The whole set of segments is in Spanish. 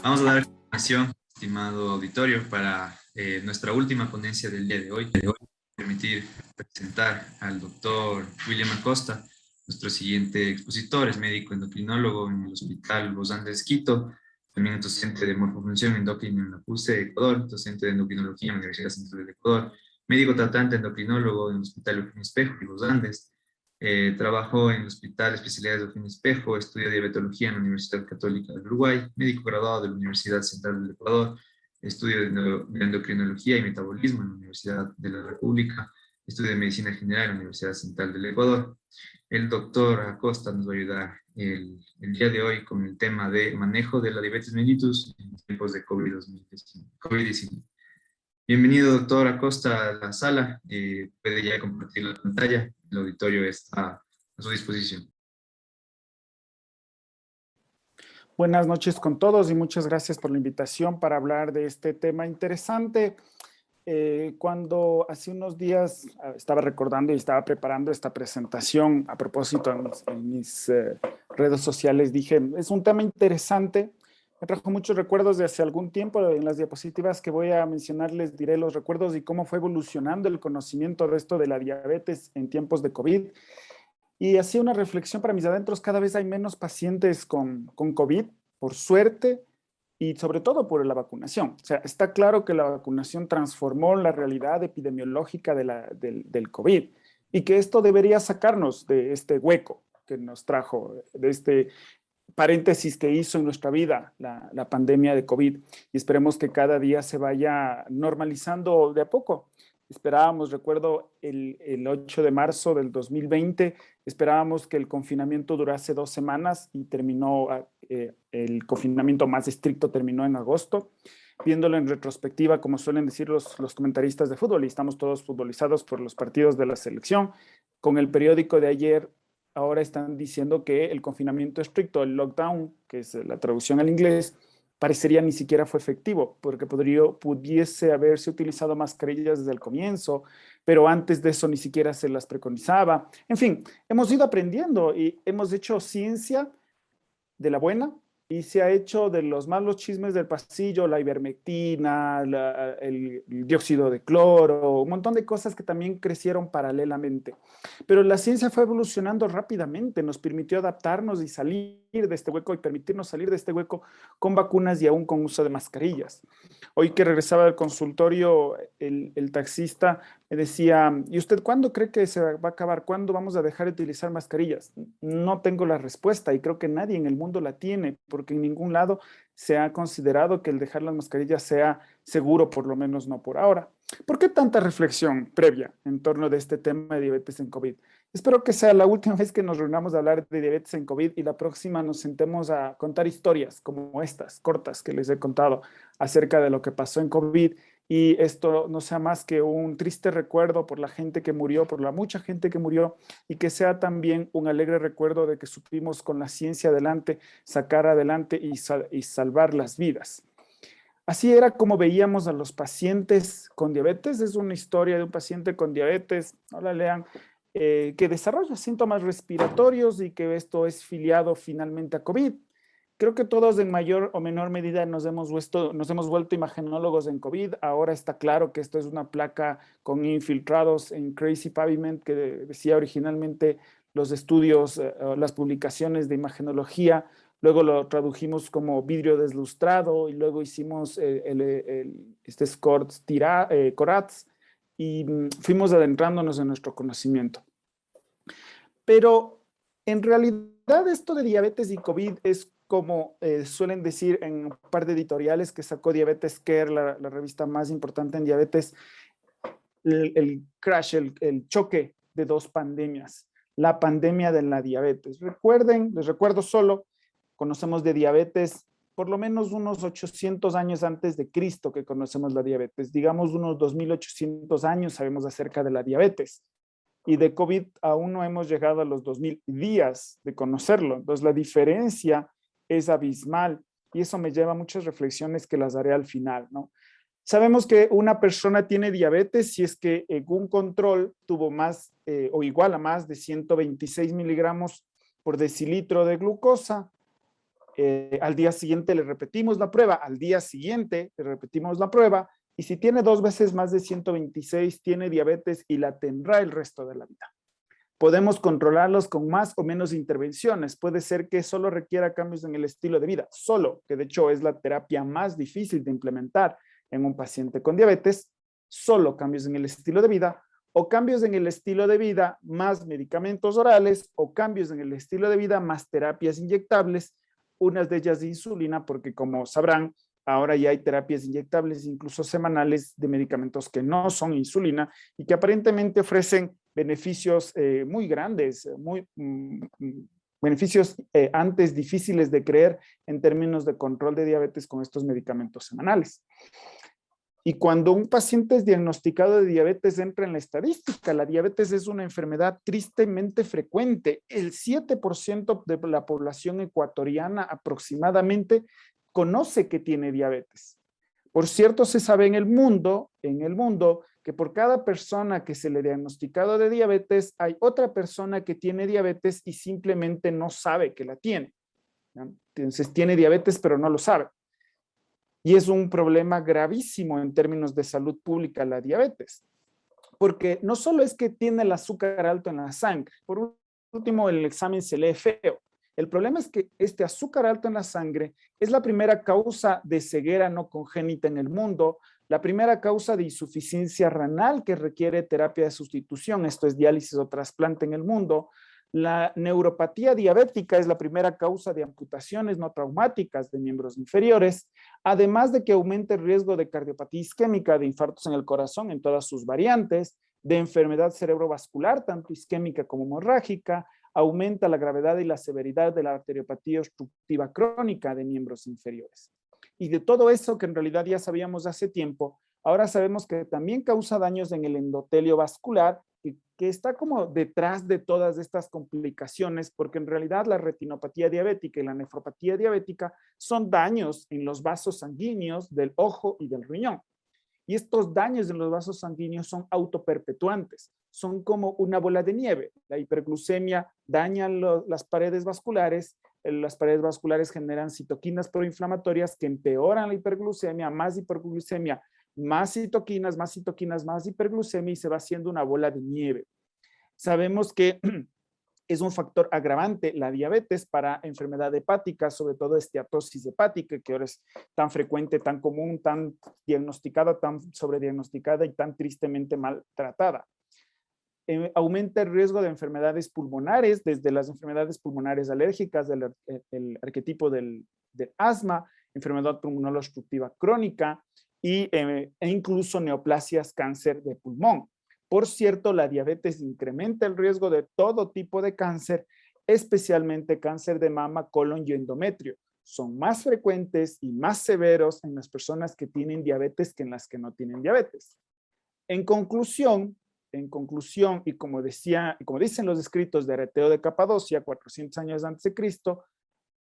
Vamos a dar información, estimado auditorio, para nuestra última ponencia del día de hoy. Permitir presentar al doctor William Acosta, nuestro siguiente expositor. Es médico endocrinólogo en el Hospital Los Andes Quito, también es docente de morfofunción endocrina en la PUCE Ecuador, docente de endocrinología en la Universidad Central del Ecuador, médico tratante endocrinólogo en el Hospital Eugenio Espejo y Los Andes. Trabajó en el Hospital Especialidades de Eugenio Espejo, estudió diabetología en la Universidad Católica del Uruguay, médico graduado de la Universidad Central del Ecuador, estudio de endocrinología y metabolismo en la Universidad de la República, estudio de medicina general en la Universidad Central del Ecuador. El doctor Acosta nos va a ayudar el día de hoy con el tema de manejo de la diabetes mellitus en tiempos de COVID-19. Bienvenido, doctor Acosta, a la sala. Puede ya compartir la pantalla. El auditorio está a su disposición. Buenas noches con todos y muchas gracias por la invitación para hablar de este tema interesante. Cuando hace unos días estaba recordando y estaba preparando esta presentación a propósito en mis redes sociales, dije, es un tema interesante. Me trajo muchos recuerdos de hace algún tiempo. En las diapositivas que voy a mencionar les diré los recuerdos y cómo fue evolucionando el conocimiento de esto de la diabetes en tiempos de COVID. Y hacía una reflexión para mis adentros, cada vez hay menos pacientes con COVID, por suerte, y sobre todo por la vacunación. O sea, está claro que la vacunación transformó la realidad epidemiológica del COVID y que esto debería sacarnos de este hueco que nos trajo, de este paréntesis que hizo en nuestra vida la pandemia de COVID, y esperemos que cada día se vaya normalizando de a poco. Esperábamos, recuerdo, el 8 de marzo del 2020, esperábamos que el confinamiento durase 2 semanas y terminó, el confinamiento más estricto terminó en agosto. Viéndolo en retrospectiva, como suelen decir los comentaristas de fútbol, y estamos todos futbolizados por los partidos de la selección, con el periódico de ayer, ahora están diciendo que el confinamiento estricto, el lockdown, que es la traducción al inglés, parecería ni siquiera fue efectivo, porque pudiese haberse utilizado mascarillas desde el comienzo, pero antes de eso ni siquiera se las preconizaba. En fin, hemos ido aprendiendo y hemos hecho ciencia de la buena y se ha hecho de los malos chismes del pasillo, la ivermectina, el dióxido de cloro, un montón de cosas que también crecieron paralelamente. Pero la ciencia fue evolucionando rápidamente, nos permitió adaptarnos y salir de este hueco y permitirnos salir de este hueco con vacunas y aún con uso de mascarillas. Hoy que regresaba del consultorio, el taxista me decía, ¿y usted cuándo cree que se va a acabar? ¿Cuándo vamos a dejar de utilizar mascarillas? No tengo la respuesta y creo que nadie en el mundo la tiene, porque en ningún lado se ha considerado que el dejar las mascarillas sea seguro, por lo menos no por ahora. ¿Por qué tanta reflexión previa en torno de este tema de diabetes en COVID? Espero que sea la última vez que nos reunamos a hablar de diabetes en COVID y la próxima nos sentemos a contar historias como estas, cortas, que les he contado acerca de lo que pasó en COVID, y esto no sea más que un triste recuerdo por la gente que murió, por la mucha gente que murió, y que sea también un alegre recuerdo de que supimos con la ciencia adelante sacar adelante y salvar las vidas. Así era como veíamos a los pacientes con diabetes. Es una historia de un paciente con diabetes, no la lean, que desarrolla síntomas respiratorios y que esto es filiado finalmente a COVID. Creo que todos en mayor o menor medida nos hemos vuelto imagenólogos en COVID. Ahora está claro que esto es una placa con infiltrados en Crazy Pavement, que decía originalmente los estudios, las publicaciones de imagenología. Luego lo tradujimos como vidrio deslustrado y luego hicimos este CORATS y fuimos adentrándonos en nuestro conocimiento. Pero en realidad esto de diabetes y COVID es como suelen decir en un par de editoriales que sacó Diabetes Care, la revista más importante en diabetes, el crash, el choque de dos pandemias, la pandemia de la diabetes. Recuerden, les recuerdo solo, conocemos de diabetes por lo menos unos 800 años antes de Cristo que conocemos la diabetes, digamos unos 2800 años sabemos acerca de la diabetes. Y de COVID aún no hemos llegado a los 2000 días de conocerlo. Entonces la diferencia es abismal y eso me lleva a muchas reflexiones que las haré al final, ¿no? Sabemos que una persona tiene diabetes si es que en un control tuvo más o igual a más de 126 miligramos por decilitro de glucosa. Al día siguiente le repetimos la prueba, al día siguiente le repetimos la prueba, y si tiene 2 veces más de 126, tiene diabetes y la tendrá el resto de la vida. Podemos controlarlos con más o menos intervenciones. Puede ser que solo requiera cambios en el estilo de vida, solo, que de hecho es la terapia más difícil de implementar en un paciente con diabetes, solo cambios en el estilo de vida, o cambios en el estilo de vida más medicamentos orales, o cambios en el estilo de vida más terapias inyectables, unas de ellas de insulina, porque como sabrán, ahora ya hay terapias inyectables, incluso semanales, de medicamentos que no son insulina y que aparentemente ofrecen beneficios muy grandes, beneficios antes difíciles de creer en términos de control de diabetes con estos medicamentos semanales. Y cuando un paciente es diagnosticado de diabetes, entra en la estadística. La diabetes es una enfermedad tristemente frecuente. El 7% de la población ecuatoriana aproximadamente conoce que tiene diabetes. Por cierto, se sabe en el mundo, que por cada persona que se le ha diagnosticado de diabetes, hay otra persona que tiene diabetes y simplemente no sabe que la tiene. ¿No? Entonces tiene diabetes, pero no lo sabe. Y es un problema gravísimo en términos de salud pública la diabetes. Porque no solo es que tiene el azúcar alto en la sangre, por último el examen se lee feo. El problema es que este azúcar alto en la sangre es la primera causa de ceguera no congénita en el mundo, la primera causa de insuficiencia renal que requiere terapia de sustitución, esto es diálisis o trasplante en el mundo. La neuropatía diabética es la primera causa de amputaciones no traumáticas de miembros inferiores, además de que aumenta el riesgo de cardiopatía isquémica, de infartos en el corazón en todas sus variantes, de enfermedad cerebrovascular, tanto isquémica como hemorrágica, aumenta la gravedad y la severidad de la arteriopatía obstructiva crónica de miembros inferiores. Y de todo eso que en realidad ya sabíamos hace tiempo, ahora sabemos que también causa daños en el endotelio vascular, que está como detrás de todas estas complicaciones, porque en realidad la retinopatía diabética y la nefropatía diabética son daños en los vasos sanguíneos del ojo y del riñón. Y estos daños en los vasos sanguíneos son autoperpetuantes, son como una bola de nieve. La hiperglucemia daña las paredes vasculares generan citoquinas proinflamatorias que empeoran la hiperglucemia, más citoquinas, más hiperglucemia y se va haciendo una bola de nieve. Sabemos que es un factor agravante la diabetes para enfermedad hepática, sobre todo esteatosis hepática, que ahora es tan frecuente, tan común, tan diagnosticada, tan sobrediagnosticada y tan tristemente maltratada. Aumenta el riesgo de enfermedades pulmonares, desde las enfermedades pulmonares alérgicas, el arquetipo del asma, enfermedad pulmonar obstructiva crónica e incluso neoplasias, cáncer de pulmón. Por cierto, la diabetes incrementa el riesgo de todo tipo de cáncer, especialmente cáncer de mama, colon y endometrio. Son más frecuentes y más severos en las personas que tienen diabetes que en las que no tienen diabetes. En conclusión, y como dicen los escritos de Areteo de Capadocia, 400 años antes de Cristo,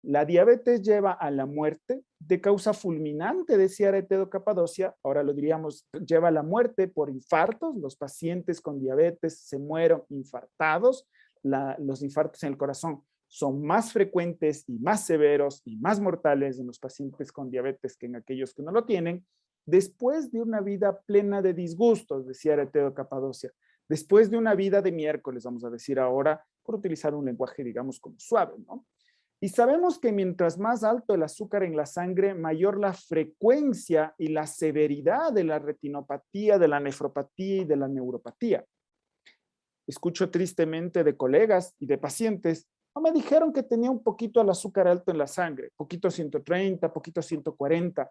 la diabetes lleva a la muerte de causa fulminante, decía Areteo de Capadocia, ahora lo diríamos, lleva a la muerte por infartos. Los pacientes con diabetes se mueren infartados. Los infartos en el corazón son más frecuentes y más severos y más mortales en los pacientes con diabetes que en aquellos que no lo tienen. Después de una vida plena de disgustos, decía Areteo de Capadocia, después de una vida de miércoles, vamos a decir ahora, por utilizar un lenguaje, digamos, como suave, ¿no? Y sabemos que mientras más alto el azúcar en la sangre, mayor la frecuencia y la severidad de la retinopatía, de la nefropatía y de la neuropatía. Escucho tristemente de colegas y de pacientes, no me dijeron que tenía un poquito el azúcar alto en la sangre, poquito 130, poquito 140.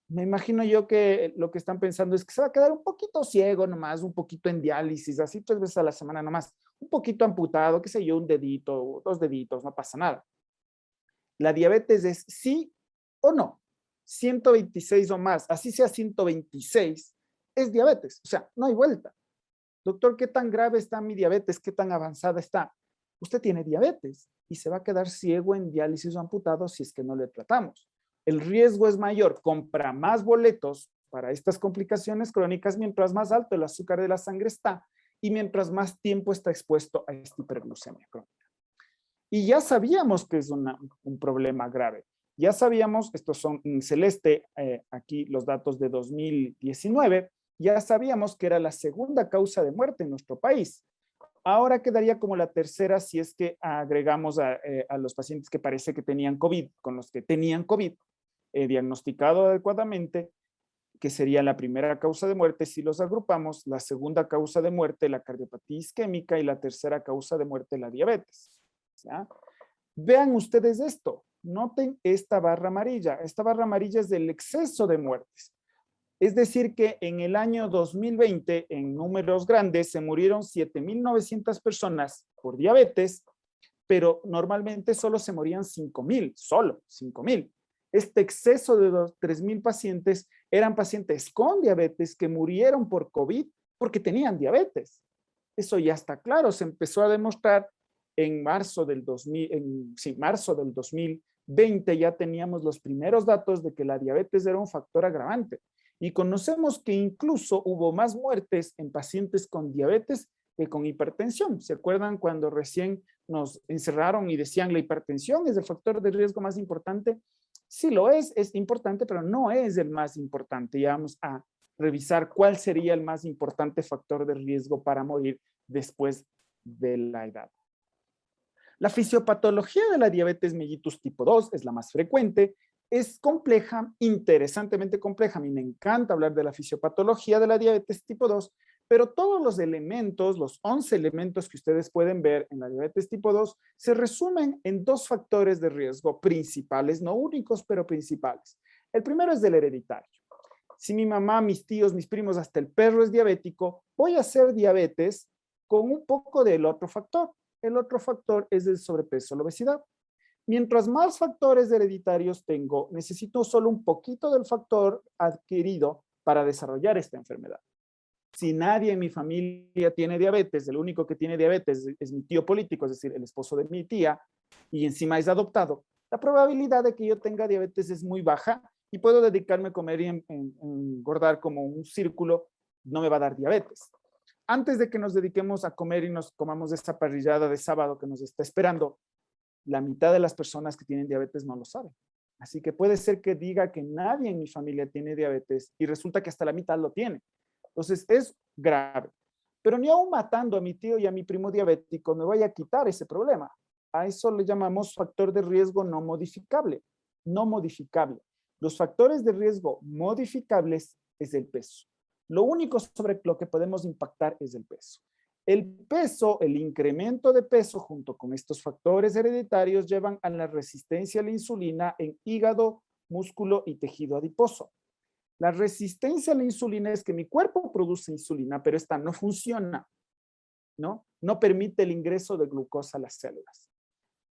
Me imagino yo que lo que están pensando es que se va a quedar un poquito ciego nomás, un poquito en diálisis, así 3 veces a la semana nomás, un poquito amputado, qué sé yo, un dedito, 2 deditos, no pasa nada. La diabetes es sí o no, 126 o más, así sea 126, es diabetes, o sea, no hay vuelta. Doctor, ¿qué tan grave está mi diabetes? ¿Qué tan avanzada está? Usted tiene diabetes y se va a quedar ciego en diálisis o amputado si es que no le tratamos. El riesgo es mayor, compra más boletos para estas complicaciones crónicas mientras más alto el azúcar de la sangre está y mientras más tiempo está expuesto a esta hiperglucemia crónica. Y ya sabíamos que es un problema grave. Ya sabíamos, estos son en celeste, aquí los datos de 2019, ya sabíamos que era la segunda causa de muerte en nuestro país. Ahora quedaría como la tercera si es que agregamos a los pacientes que parece que tenían COVID, con los que tenían COVID diagnosticado adecuadamente, que sería la primera causa de muerte. Si los agrupamos, la segunda causa de muerte, la cardiopatía isquémica, y la tercera causa de muerte, la diabetes. ¿Ya? Vean ustedes esto, noten esta barra amarilla. Esta barra amarilla es del exceso de muertes. Es decir que en el año 2020, en números grandes, se murieron 7.900 personas por diabetes, pero normalmente solo se morían 5.000, solo 5.000. Este exceso de 3.000 pacientes eran pacientes con diabetes que murieron por COVID porque tenían diabetes. Eso ya está claro, se empezó a demostrar en marzo del 2020, ya teníamos los primeros datos de que la diabetes era un factor agravante. Y conocemos que incluso hubo más muertes en pacientes con diabetes que con hipertensión. ¿Se acuerdan cuando recién nos encerraron y decían la hipertensión es el factor de riesgo más importante? Sí lo es importante, pero no es el más importante. Ya vamos a revisar cuál sería el más importante factor de riesgo para morir después de la edad. La fisiopatología de la diabetes mellitus tipo 2 es la más frecuente, es compleja, interesantemente compleja. A mí me encanta hablar de la fisiopatología de la diabetes tipo 2, pero todos los elementos, los 11 elementos que ustedes pueden ver en la diabetes tipo 2, se resumen en dos factores de riesgo principales, no únicos, pero principales. El primero es del hereditario. Si mi mamá, mis tíos, mis primos, hasta el perro es diabético, voy a hacer diabetes con un poco del otro factor. El otro factor es el sobrepeso, la obesidad. Mientras más factores hereditarios tengo, necesito solo un poquito del factor adquirido para desarrollar esta enfermedad. Si nadie en mi familia tiene diabetes, el único que tiene diabetes es mi tío político, es decir, el esposo de mi tía, y encima es adoptado, la probabilidad de que yo tenga diabetes es muy baja y puedo dedicarme a comer y engordar como un círculo, no me va a dar diabetes. Antes de que nos dediquemos a comer y nos comamos esta parrillada de sábado que nos está esperando, la mitad de las personas que tienen diabetes no lo saben. Así que puede ser que diga que nadie en mi familia tiene diabetes y resulta que hasta la mitad lo tiene. Entonces es grave. Pero ni aún matando a mi tío y a mi primo diabético me voy a quitar ese problema. A eso le llamamos factor de riesgo no modificable. No modificable. Los factores de riesgo modificables es el peso. Lo único sobre lo que podemos impactar es el peso. El peso, el incremento de peso junto con estos factores hereditarios llevan a la resistencia a la insulina en hígado, músculo y tejido adiposo. La resistencia a la insulina es que mi cuerpo produce insulina, pero esta no funciona, ¿no? No permite el ingreso de glucosa a las células.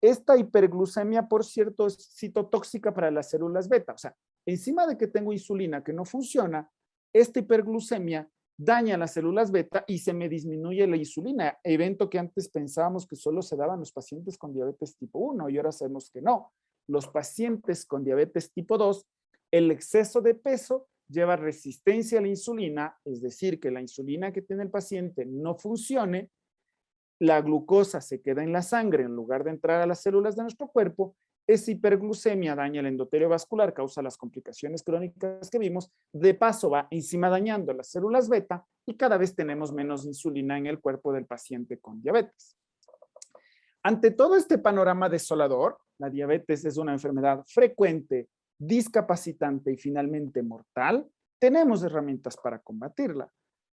Esta hiperglucemia, por cierto, es citotóxica para las células beta. O sea, encima de que tengo insulina que no funciona, esta hiperglucemia daña las células beta y se me disminuye la insulina, evento que antes pensábamos que solo se daban los pacientes con diabetes tipo 1 y ahora sabemos que no. Los pacientes con diabetes tipo 2, el exceso de peso lleva resistencia a la insulina, es decir, que la insulina que tiene el paciente no funcione, la glucosa se queda en la sangre en lugar de entrar a las células de nuestro cuerpo. Esa hiperglucemia daña el endotelio vascular, causa las complicaciones crónicas que vimos, de paso va encima dañando las células beta y cada vez tenemos menos insulina en el cuerpo del paciente con diabetes. Ante todo este panorama desolador, la diabetes es una enfermedad frecuente, discapacitante y finalmente mortal. Tenemos herramientas para combatirla.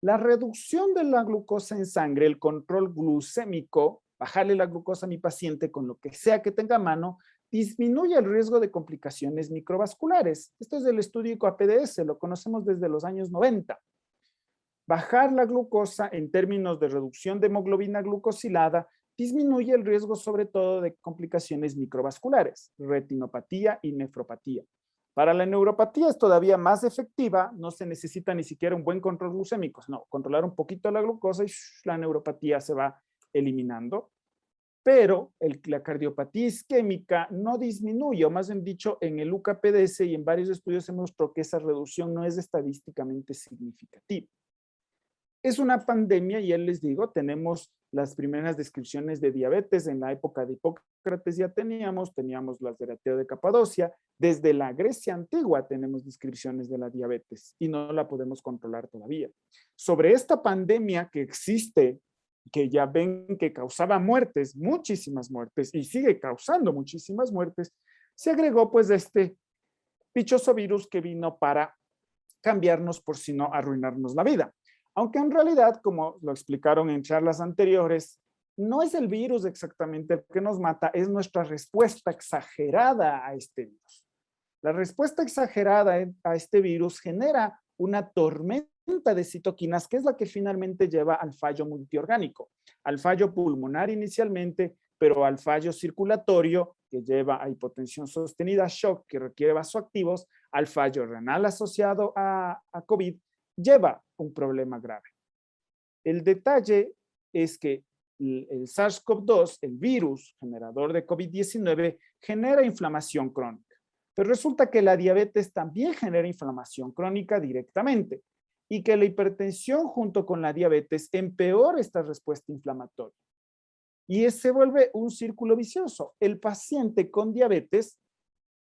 La reducción de la glucosa en sangre, el control glucémico, bajarle la glucosa a mi paciente con lo que sea que tenga a mano, disminuye el riesgo de complicaciones microvasculares. Esto es del estudio APDS, lo conocemos desde los años 90. Bajar la glucosa en términos de reducción de hemoglobina glucosilada disminuye el riesgo sobre todo de complicaciones microvasculares, retinopatía y nefropatía. Para la neuropatía es todavía más efectiva, no se necesita ni siquiera un buen control glucémico, no, controlar un poquito la glucosa y la neuropatía se va eliminando. Pero la cardiopatía isquémica no disminuye, o más bien dicho, en el UCAPDS y en varios estudios se mostró que esa reducción no es estadísticamente significativa. Es una pandemia y les digo, tenemos las primeras descripciones de diabetes en la época de Hipócrates ya teníamos las de Erateo de Capadocia, desde la Grecia antigua tenemos descripciones de la diabetes y no la podemos controlar todavía. Sobre esta pandemia que existe, que ya ven que causaba muertes, muchísimas muertes, y sigue causando muchísimas muertes, se agregó pues este dichoso virus que vino para cambiarnos, por si no arruinarnos la vida. Aunque en realidad, como lo explicaron en charlas anteriores, no es el virus exactamente el que nos mata, es nuestra respuesta exagerada a este virus. La respuesta exagerada a este virus genera una tormenta de citoquinas, que es la que finalmente lleva al fallo multiorgánico, al fallo pulmonar inicialmente, pero al fallo circulatorio, que lleva a hipotensión sostenida, shock, que requiere vasoactivos, al fallo renal asociado a COVID, lleva un problema grave. El detalle es que el SARS-CoV-2, el virus generador de COVID-19, genera inflamación crónica. Pero resulta que la diabetes también genera inflamación crónica directamente y que la hipertensión junto con la diabetes empeora esta respuesta inflamatoria. Y se vuelve un círculo vicioso. El paciente con diabetes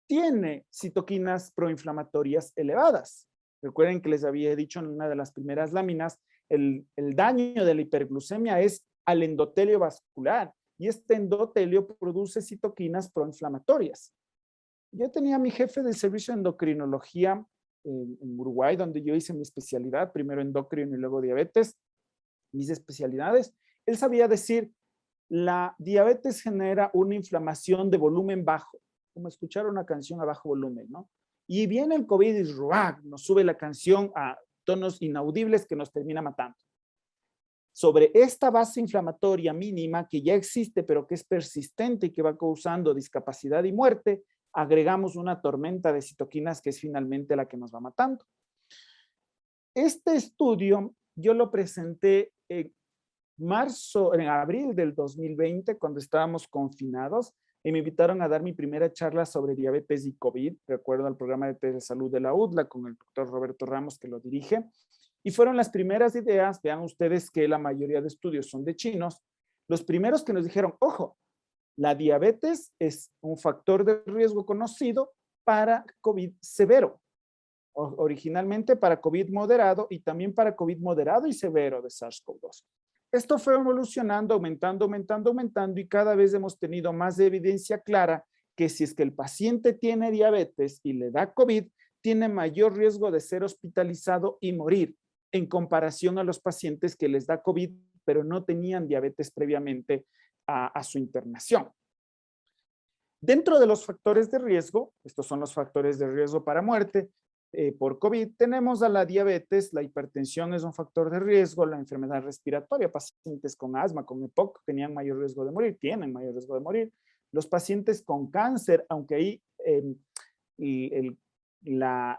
tiene citoquinas proinflamatorias elevadas. Recuerden que les había dicho en una de las primeras láminas, el daño de la hiperglucemia es al endotelio vascular y este endotelio produce citoquinas proinflamatorias. Yo tenía a mi jefe del servicio de endocrinología en Uruguay, donde yo hice mi especialidad, primero endocrino y luego diabetes, mis especialidades. Él sabía decir, la diabetes genera una inflamación de volumen bajo, como escuchar una canción a bajo volumen, ¿no? Y viene el COVID y ¡ruac! Nos sube la canción a tonos inaudibles que nos termina matando. Sobre esta base inflamatoria mínima que ya existe, pero que es persistente y que va causando discapacidad y muerte, agregamos una tormenta de citoquinas que es finalmente la que nos va matando. Este estudio yo lo presenté en abril del 2020, cuando estábamos confinados, y me invitaron a dar mi primera charla sobre diabetes y COVID. Recuerdo al programa de telesalud de la UDLA con el doctor Roberto Ramos, que lo dirige. Y fueron las primeras ideas, vean ustedes que la mayoría de estudios son de chinos, los primeros que nos dijeron, ojo, la diabetes es un factor de riesgo conocido para COVID severo. Originalmente para COVID moderado y también para COVID moderado y severo de SARS-CoV-2. Esto fue evolucionando, aumentando y cada vez hemos tenido más evidencia clara que si es que el paciente tiene diabetes y le da COVID, tiene mayor riesgo de ser hospitalizado y morir en comparación a los pacientes que les da COVID pero no tenían diabetes previamente a su internación. Dentro de los factores de riesgo, estos son los factores de riesgo para muerte, por COVID, tenemos a la diabetes, la hipertensión es un factor de riesgo, la enfermedad respiratoria, pacientes con asma, con EPOC, tenían mayor riesgo de morir, tienen mayor riesgo de morir. Los pacientes con cáncer, aunque ahí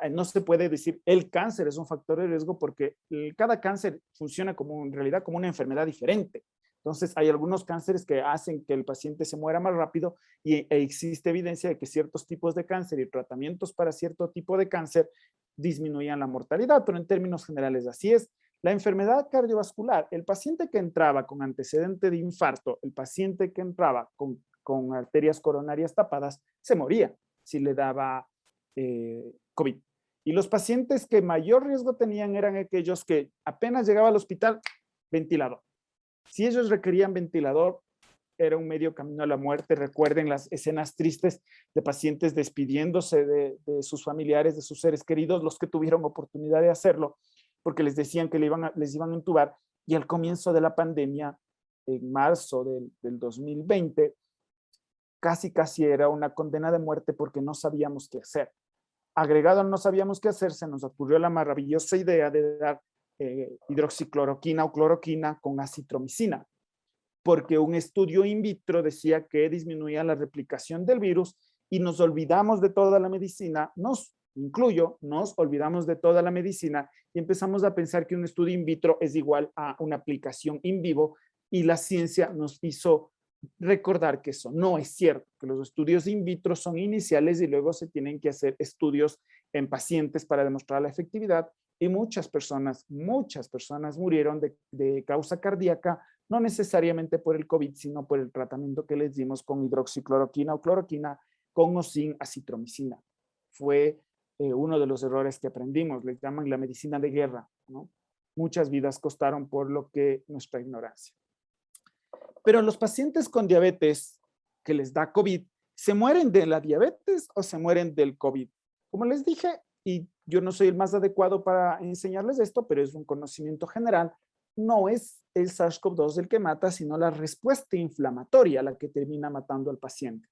no se puede decir el cáncer es un factor de riesgo porque cada cáncer funciona como en realidad como una enfermedad diferente. Entonces, hay algunos cánceres que hacen que el paciente se muera más rápido y existe evidencia de que ciertos tipos de cáncer y tratamientos para cierto tipo de cáncer disminuían la mortalidad, pero en términos generales así es. La enfermedad cardiovascular, el paciente que entraba con antecedente de infarto, el paciente que entraba con arterias coronarias tapadas, se moría si le daba COVID. Y los pacientes que mayor riesgo tenían eran aquellos que apenas llegaba al hospital, ventilador. Si ellos requerían ventilador, era un medio camino a la muerte. Recuerden las escenas tristes de pacientes despidiéndose de sus familiares, de sus seres queridos, los que tuvieron oportunidad de hacerlo, porque les decían que les iban a intubar. Y al comienzo de la pandemia, en marzo del 2020, casi era una condena de muerte porque no sabíamos qué hacer. Agregado a no sabíamos qué hacer, se nos ocurrió la maravillosa idea de dar hidroxicloroquina o cloroquina con acitromicina, porque un estudio in vitro decía que disminuía la replicación del virus y nos olvidamos de toda la medicina, nos olvidamos de toda la medicina y empezamos a pensar que un estudio in vitro es igual a una aplicación in vivo y la ciencia nos hizo recordar que eso no es cierto, que los estudios in vitro son iniciales y luego se tienen que hacer estudios en pacientes para demostrar la efectividad. y muchas personas murieron de causa cardíaca, no necesariamente por el COVID, sino por el tratamiento que les dimos con hidroxicloroquina o cloroquina con o sin acitromicina. Fue uno de los errores que aprendimos, le llaman la medicina de guerra, ¿no? Muchas vidas costaron por lo que nuestra ignorancia. Pero los pacientes con diabetes que les da COVID, ¿se mueren de la diabetes o se mueren del COVID? Como les dije, y yo no soy el más adecuado para enseñarles esto, pero es un conocimiento general, no es el SARS-CoV-2 el que mata, sino la respuesta inflamatoria la que termina matando al paciente.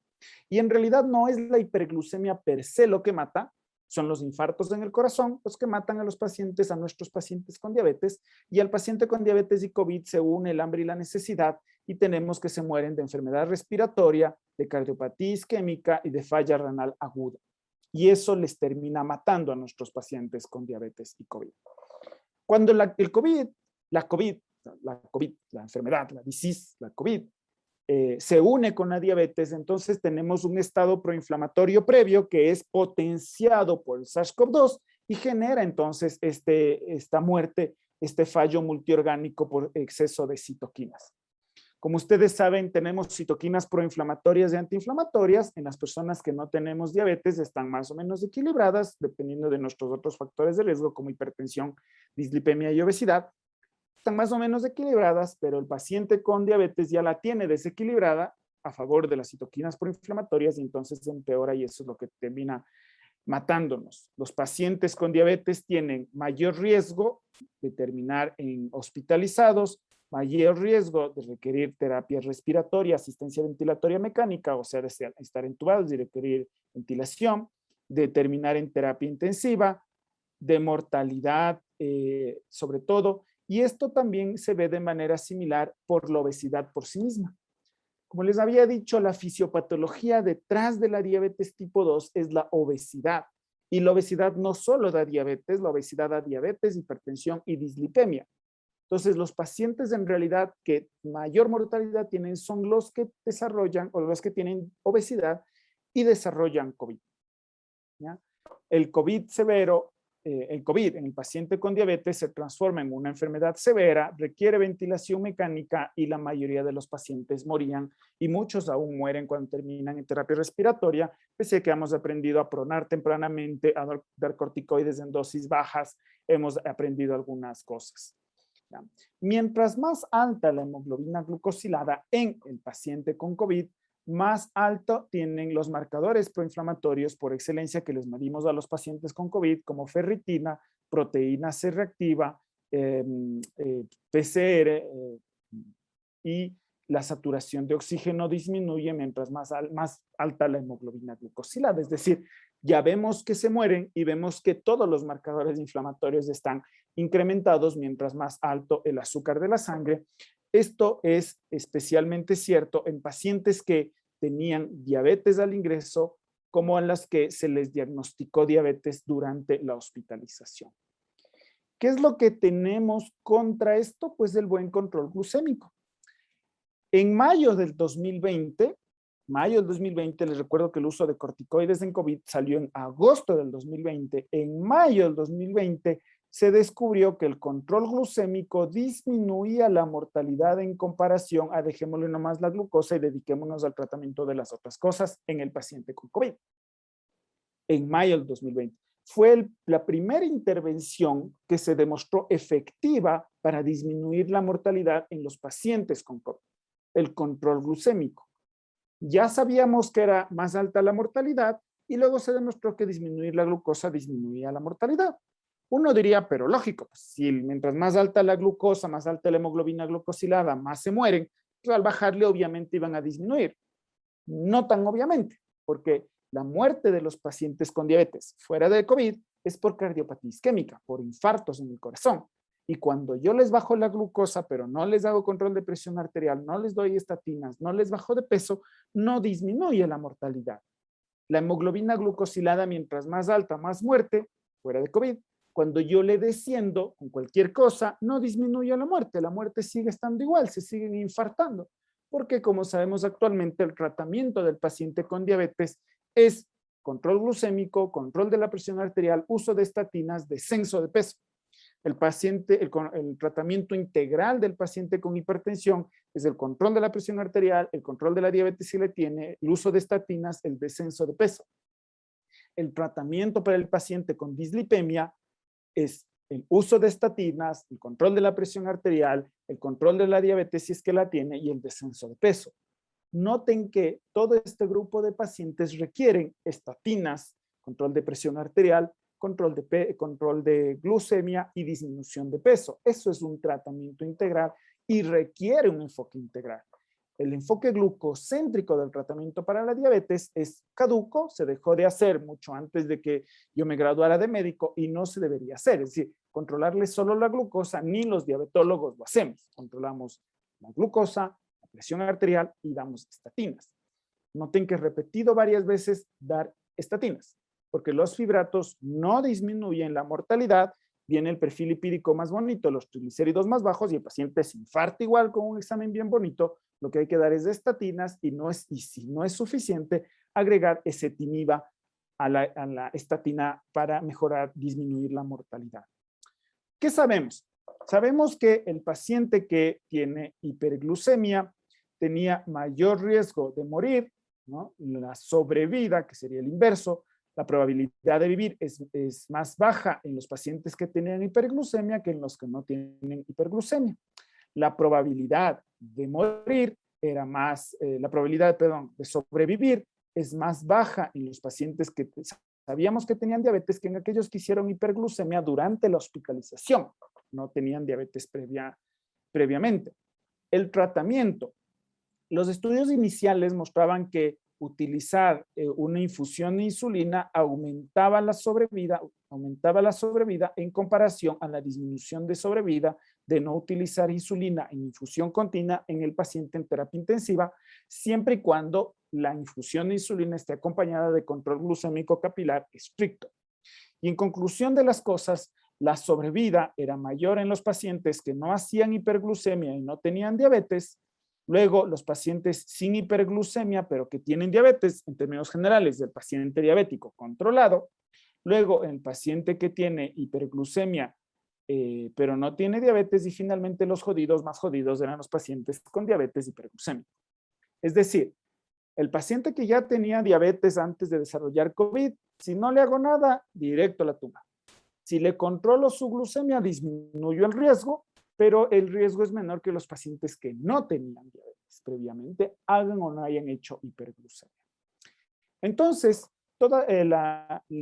Y en realidad no es la hiperglucemia per se lo que mata, son los infartos en el corazón los que matan a los pacientes, a nuestros pacientes con diabetes, y al paciente con diabetes y COVID se une el hambre y la necesidad, y tenemos que se mueren de enfermedad respiratoria, de cardiopatía isquémica y de falla renal aguda. Y eso les termina matando a nuestros pacientes con diabetes y COVID. Cuando la enfermedad, la disease, la COVID, se une con la diabetes, entonces tenemos un estado proinflamatorio previo que es potenciado por el SARS-CoV-2 y genera entonces esta muerte, este fallo multiorgánico por exceso de citoquinas. Como ustedes saben, tenemos citoquinas proinflamatorias y antiinflamatorias. En las personas que no tenemos diabetes están más o menos equilibradas, dependiendo de nuestros otros factores de riesgo como hipertensión, dislipemia y obesidad. Están más o menos equilibradas, pero el paciente con diabetes ya la tiene desequilibrada a favor de las citoquinas proinflamatorias y entonces empeora y eso es lo que termina matándonos. Los pacientes con diabetes tienen mayor riesgo de terminar hospitalizados, mayor riesgo de requerir terapia respiratoria, asistencia ventilatoria mecánica, o sea, de estar entubados y requerir ventilación, de terminar en terapia intensiva, de mortalidad sobre todo, y esto también se ve de manera similar por la obesidad por sí misma. Como les había dicho, la fisiopatología detrás de la diabetes tipo 2 es la obesidad. Y la obesidad no solo da diabetes, la obesidad da diabetes, hipertensión y dislipemia. Entonces, los pacientes en realidad que mayor mortalidad tienen son los que desarrollan o los que tienen obesidad y desarrollan COVID. ¿Ya? El COVID severo, el COVID en el paciente con diabetes se transforma en una enfermedad severa, requiere ventilación mecánica y la mayoría de los pacientes morían y muchos aún mueren cuando terminan en terapia respiratoria, pese a que hemos aprendido a pronar tempranamente, a dar corticoides en dosis bajas, hemos aprendido algunas cosas. ¿Ya? Mientras más alta la hemoglobina glucosilada en el paciente con COVID, más alto tienen los marcadores proinflamatorios por excelencia que les medimos a los pacientes con COVID, como ferritina, proteína C reactiva, PCR, y la saturación de oxígeno disminuye mientras más alta la hemoglobina glucosilada. Es decir, ya vemos que se mueren y vemos que todos los marcadores inflamatorios están incrementados mientras más alto el azúcar de la sangre. Esto es especialmente cierto en pacientes que tenían diabetes al ingreso, como en las que se les diagnosticó diabetes durante la hospitalización. ¿Qué es lo que tenemos contra esto? Pues el buen control glucémico. En mayo del 2020, les recuerdo que el uso de corticoides en COVID salió en agosto del 2020. En mayo del 2020 se descubrió que el control glucémico disminuía la mortalidad en comparación a dejémosle nomás la glucosa y dediquémonos al tratamiento de las otras cosas en el paciente con COVID. En mayo del 2020. Fue la primera intervención que se demostró efectiva para disminuir la mortalidad en los pacientes con COVID. El control glucémico. Ya sabíamos que era más alta la mortalidad y luego se demostró que disminuir la glucosa disminuía la mortalidad. Uno diría, pero lógico, pues, si mientras más alta la glucosa, más alta la hemoglobina glucosilada, más se mueren, pues al bajarle obviamente iban a disminuir. No tan obviamente, porque la muerte de los pacientes con diabetes fuera de COVID es por cardiopatía isquémica, por infartos en el corazón. Y cuando yo les bajo la glucosa, pero no les hago control de presión arterial, no les doy estatinas, no les bajo de peso, no disminuye la mortalidad. La hemoglobina glucosilada, mientras más alta, más muerte, fuera de COVID. Cuando yo le desciendo con cualquier cosa, no disminuye la muerte sigue estando igual, se siguen infartando. Porque como sabemos actualmente, el tratamiento del paciente con diabetes es control glucémico, control de la presión arterial, uso de estatinas, descenso de peso. El tratamiento integral del paciente con hipertensión es el control de la presión arterial, el control de la diabetes si le tiene, el uso de estatinas, el descenso de peso. El tratamiento para el paciente con dislipemia es el uso de estatinas, el control de la presión arterial, el control de la diabetes si es que la tiene y el descenso de peso. Noten que todo este grupo de pacientes requieren estatinas, control de presión arterial, control de glucemia y disminución de peso. Eso es un tratamiento integral y requiere un enfoque integral. El enfoque glucocéntrico del tratamiento para la diabetes es caduco, se dejó de hacer mucho antes de que yo me graduara de médico y no se debería hacer. Es decir, controlarle solo la glucosa, ni los diabetólogos lo hacemos. Controlamos la glucosa, la presión arterial y damos estatinas. Noten que he repetido varias veces dar estatinas, porque los fibratos no disminuyen la mortalidad, viene el perfil lipídico más bonito, los triglicéridos más bajos y el paciente se infarta igual con un examen bien bonito. Lo que hay que dar es de estatinas y si no es suficiente, agregar ezetimiba a la estatina para mejorar, disminuir la mortalidad. ¿Qué sabemos? Sabemos que el paciente que tiene hiperglucemia tenía mayor riesgo de morir, ¿no? La sobrevida, que sería el inverso, la probabilidad de vivir es más baja en los pacientes que tenían hiperglucemia que en los que no tienen hiperglucemia. La probabilidad de morir era más, de sobrevivir es más baja en los pacientes que sabíamos que tenían diabetes que en aquellos que hicieron hiperglucemia durante la hospitalización, no tenían diabetes previamente. El tratamiento. Los estudios iniciales mostraban que utilizar una infusión de insulina aumentaba la sobrevida en comparación a la disminución de sobrevida de no utilizar insulina en infusión continua en el paciente en terapia intensiva, siempre y cuando la infusión de insulina esté acompañada de control glucémico capilar estricto. Y en conclusión de las cosas, la sobrevida era mayor en los pacientes que no hacían hiperglucemia y no tenían diabetes. Luego, los pacientes sin hiperglucemia, pero que tienen diabetes, en términos generales, del paciente diabético controlado. Luego, el paciente que tiene hiperglucemia, pero no tiene diabetes. Y finalmente, los más jodidos eran los pacientes con diabetes hiperglucémica. Es decir, el paciente que ya tenía diabetes antes de desarrollar COVID, si no le hago nada, directo a la tumba. Si le controlo su glucemia, disminuyo el riesgo, pero el riesgo es menor que los pacientes que no tenían diabetes previamente, hagan o no hayan hecho hiperglucemia. Entonces, todo el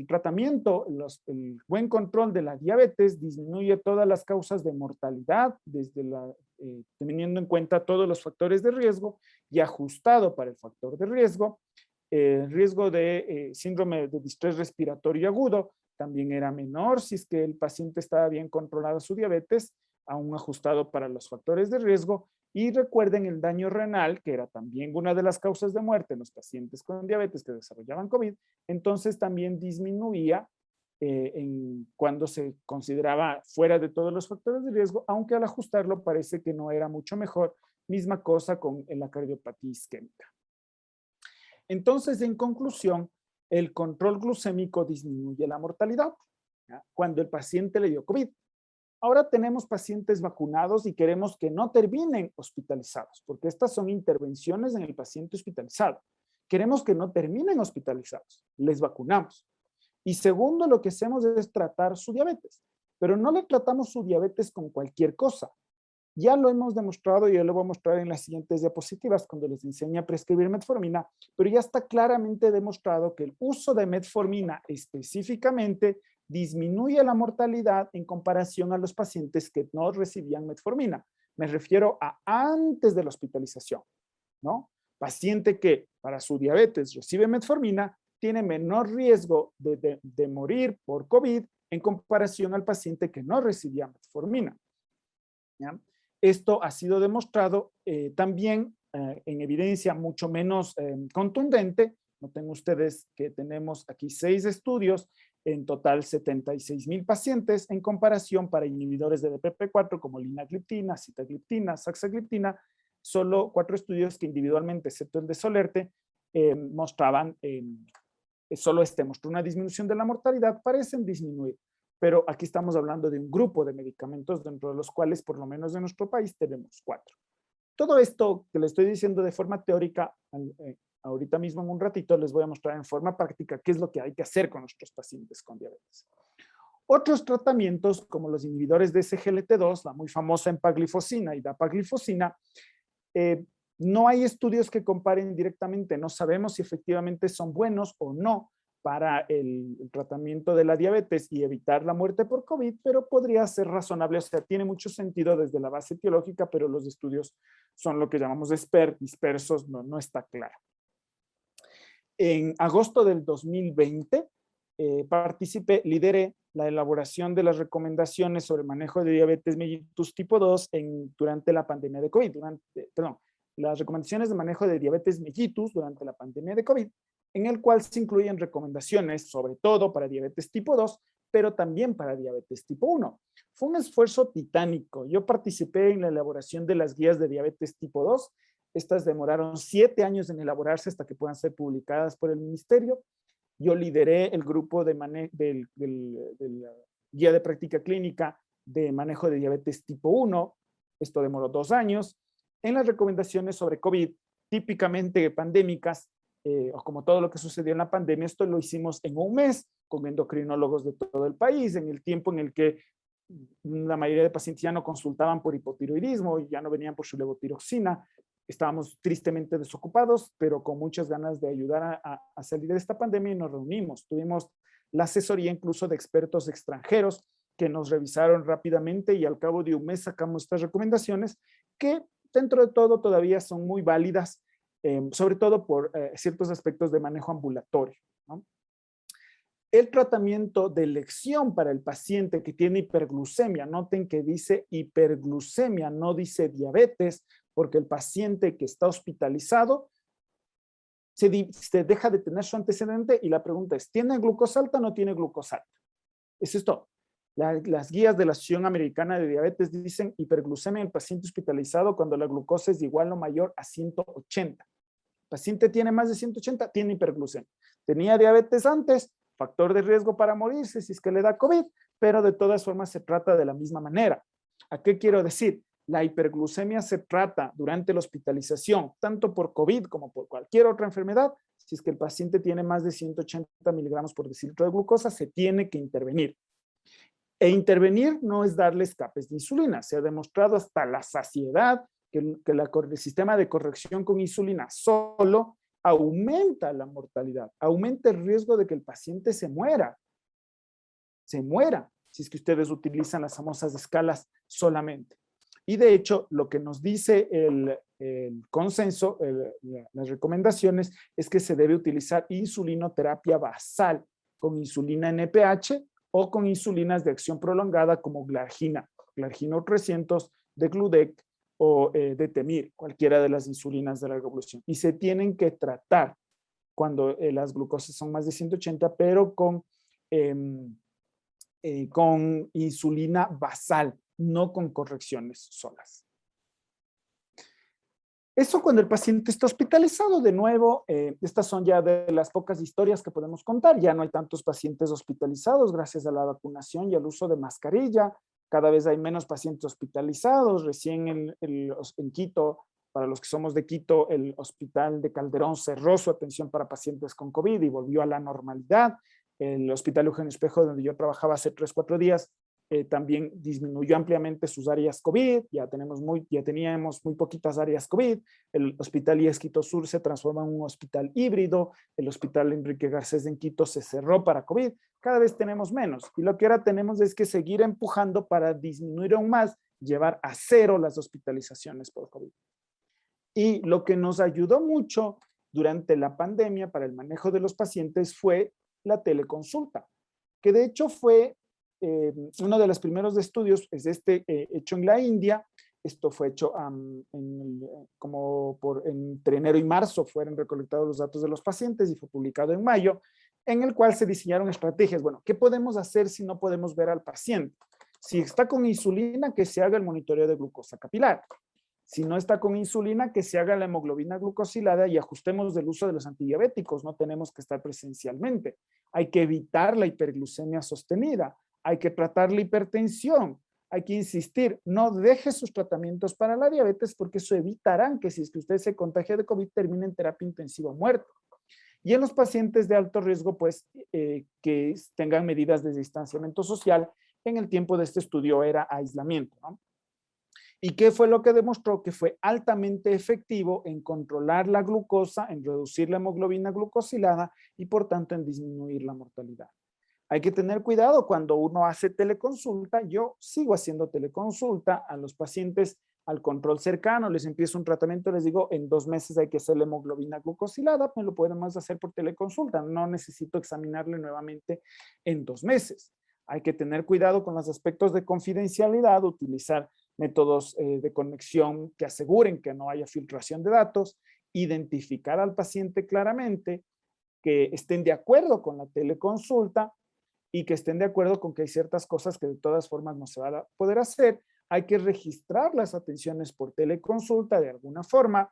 tratamiento, el buen control de la diabetes disminuye todas las causas de mortalidad, teniendo en cuenta todos los factores de riesgo y ajustado para el factor de riesgo. El riesgo de síndrome de distrés respiratorio agudo también era menor si es que el paciente estaba bien controlada su diabetes, aún ajustado para los factores de riesgo. Y recuerden el daño renal, que era también una de las causas de muerte en los pacientes con diabetes que desarrollaban COVID, entonces también disminuía cuando se consideraba fuera de todos los factores de riesgo, aunque al ajustarlo parece que no era mucho mejor. Misma cosa con la cardiopatía isquémica. Entonces, en conclusión, el control glucémico disminuye la mortalidad, ¿ya? Cuando el paciente le dio COVID. Ahora tenemos pacientes vacunados y queremos que no terminen hospitalizados, porque estas son intervenciones en el paciente hospitalizado. Queremos que no terminen hospitalizados, les vacunamos. Y segundo, lo que hacemos es tratar su diabetes, pero no le tratamos su diabetes con cualquier cosa. Ya lo hemos demostrado y yo lo voy a mostrar en las siguientes diapositivas cuando les enseñe a prescribir metformina, pero ya está claramente demostrado que el uso de metformina específicamente disminuye la mortalidad en comparación a los pacientes que no recibían metformina. Me refiero a antes de la hospitalización, ¿no? Paciente que para su diabetes recibe metformina tiene menor riesgo de morir por COVID en comparación al paciente que no recibía metformina, ¿ya? Esto ha sido demostrado también en evidencia mucho menos contundente. Noten ustedes que tenemos aquí 6 estudios, en total 76,000 pacientes, en comparación para inhibidores de DPP-4 como linagliptina, sitagliptina, saxagliptina, solo 4 estudios que individualmente, excepto el de Solerte, mostraban, solo mostró una disminución de la mortalidad, parecen disminuir. pero aquí estamos hablando de un grupo de medicamentos dentro de los cuales, por lo menos en nuestro país, tenemos 4. Todo esto que le estoy diciendo de forma teórica, ahorita mismo en un ratito les voy a mostrar en forma práctica qué es lo que hay que hacer con nuestros pacientes con diabetes. Otros tratamientos, como los inhibidores de SGLT2, la muy famosa empaglifosina y dapaglifosina, no hay estudios que comparen directamente, no sabemos si efectivamente son buenos o no para el tratamiento de la diabetes y evitar la muerte por COVID, pero podría ser razonable, o sea, tiene mucho sentido desde la base teológica, pero los estudios son lo que llamamos dispersos, no está claro. En agosto del 2020, lideré la elaboración de las recomendaciones sobre el manejo de diabetes mellitus tipo 2 durante la pandemia de COVID, las recomendaciones de manejo de diabetes mellitus durante la pandemia de COVID, en el cual se incluyen recomendaciones sobre todo para diabetes tipo 2, pero también para diabetes tipo 1. Fue un esfuerzo titánico. Yo participé en la elaboración de las guías de diabetes tipo 2. Estas demoraron 7 años en elaborarse hasta que puedan ser publicadas por el ministerio. Yo lideré el grupo de la guía de práctica clínica de manejo de diabetes tipo 1. Esto demoró 2 años. En las recomendaciones sobre COVID, típicamente pandémicas, o como todo lo que sucedió en la pandemia, esto lo hicimos en un mes con endocrinólogos de todo el país, en el tiempo en el que la mayoría de pacientes ya no consultaban por hipotiroidismo, ya no venían por su levotiroxina. Estábamos tristemente desocupados, pero con muchas ganas de ayudar a salir de esta pandemia y nos reunimos. Tuvimos la asesoría incluso de expertos extranjeros que nos revisaron rápidamente y al cabo de un mes sacamos estas recomendaciones que dentro de todo todavía son muy válidas, sobre todo por ciertos aspectos de manejo ambulatorio, ¿no? El tratamiento de elección para el paciente que tiene hiperglucemia, noten que dice hiperglucemia, no dice diabetes, porque el paciente que está hospitalizado se deja de tener su antecedente y la pregunta es, ¿tiene glucosa alta o no tiene glucosa alta? Eso es todo. Las guías de la Asociación Americana de Diabetes dicen hiperglucemia en el paciente hospitalizado cuando la glucosa es igual o mayor a 180. El paciente tiene más de 180, tiene hiperglucemia. Tenía diabetes antes, factor de riesgo para morirse si es que le da COVID, pero de todas formas se trata de la misma manera. ¿A qué quiero decir? La hiperglucemia se trata durante la hospitalización, tanto por COVID como por cualquier otra enfermedad. Si es que el paciente tiene más de 180 miligramos por decilitro de glucosa, se tiene que intervenir. E intervenir no es darle escapes de insulina. Se ha demostrado hasta la saciedad que el sistema de corrección con insulina solo aumenta la mortalidad, aumenta el riesgo de que el paciente se muera, si es que ustedes utilizan las famosas escalas solamente. Y de hecho, lo que nos dice el consenso, las recomendaciones, es que se debe utilizar insulinoterapia basal con insulina NPH o con insulinas de acción prolongada como Glargina 300, Degludec o Detemir, cualquiera de las insulinas de larga evolución. Y se tienen que tratar cuando las glucosas son más de 180, pero con insulina basal, no con correcciones solas. Eso cuando el paciente está hospitalizado. De nuevo, estas son ya de las pocas historias que podemos contar. Ya no hay tantos pacientes hospitalizados gracias a la vacunación y al uso de mascarilla. Cada vez hay menos pacientes hospitalizados. Recién en Quito, para los que somos de Quito, el hospital de Calderón cerró su atención para pacientes con COVID y volvió a la normalidad. El hospital Eugenio Espejo, donde yo trabajaba hace 3 o 4 días, también disminuyó ampliamente sus áreas COVID, ya teníamos muy poquitas áreas COVID. El hospital IES Quito Sur se transforma en un hospital híbrido, el hospital Enrique Garcés en Quito se cerró para COVID, cada vez tenemos menos, y lo que ahora tenemos es que seguir empujando para disminuir aún más, llevar a 0 las hospitalizaciones por COVID. Y lo que nos ayudó mucho durante la pandemia para el manejo de los pacientes fue la teleconsulta, que de hecho fue uno de los primeros estudios, es hecho en la India. Esto fue hecho entre enero y marzo fueron recolectados los datos de los pacientes y fue publicado en mayo, en el cual se diseñaron estrategias. Bueno, ¿qué podemos hacer si no podemos ver al paciente? Si está con insulina, que se haga el monitoreo de glucosa capilar. Si no está con insulina, que se haga la hemoglobina glucosilada y ajustemos el uso de los antidiabéticos. No tenemos que estar presencialmente. Hay que evitar la hiperglucemia sostenida. Hay que tratar la hipertensión. Hay que insistir, no deje sus tratamientos para la diabetes porque eso evitarán que si es que usted se contagia de COVID termine en terapia intensiva o muerto. Y en los pacientes de alto riesgo, pues que tengan medidas de distanciamiento social. En el tiempo de este estudio era aislamiento, ¿no? ¿Y qué fue lo que demostró? Que fue altamente efectivo en controlar la glucosa, en reducir la hemoglobina glucosilada y por tanto en disminuir la mortalidad. Hay que tener cuidado cuando uno hace teleconsulta. Yo sigo haciendo teleconsulta a los pacientes al control cercano, les empiezo un tratamiento, les digo, en 2 meses hay que hacer la hemoglobina glucosilada, me lo podemos hacer por teleconsulta, no necesito examinarle nuevamente en 2 meses. Hay que tener cuidado con los aspectos de confidencialidad, utilizar métodos de conexión que aseguren que no haya filtración de datos, identificar al paciente claramente, que estén de acuerdo con la teleconsulta y que estén de acuerdo con que hay ciertas cosas que de todas formas no se van a poder hacer. Hay que registrar las atenciones por teleconsulta de alguna forma,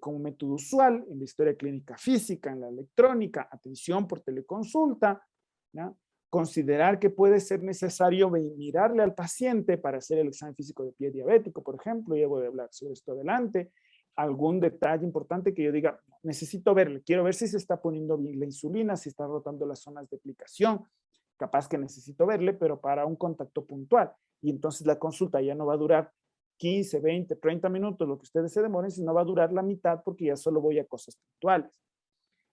como método usual, en la historia clínica física, en la electrónica, atención por teleconsulta, ¿ya? Considerar que puede ser necesario mirarle al paciente para hacer el examen físico de pie diabético, por ejemplo, y voy a hablar sobre esto adelante. Algún detalle importante que yo diga, necesito verle, quiero ver si se está poniendo bien la insulina, si está rotando las zonas de aplicación, capaz que necesito verle, pero para un contacto puntual. Y entonces la consulta ya no va a durar 15, 20, 30 minutos, lo que ustedes se demoren, sino va a durar la mitad porque ya solo voy a cosas puntuales.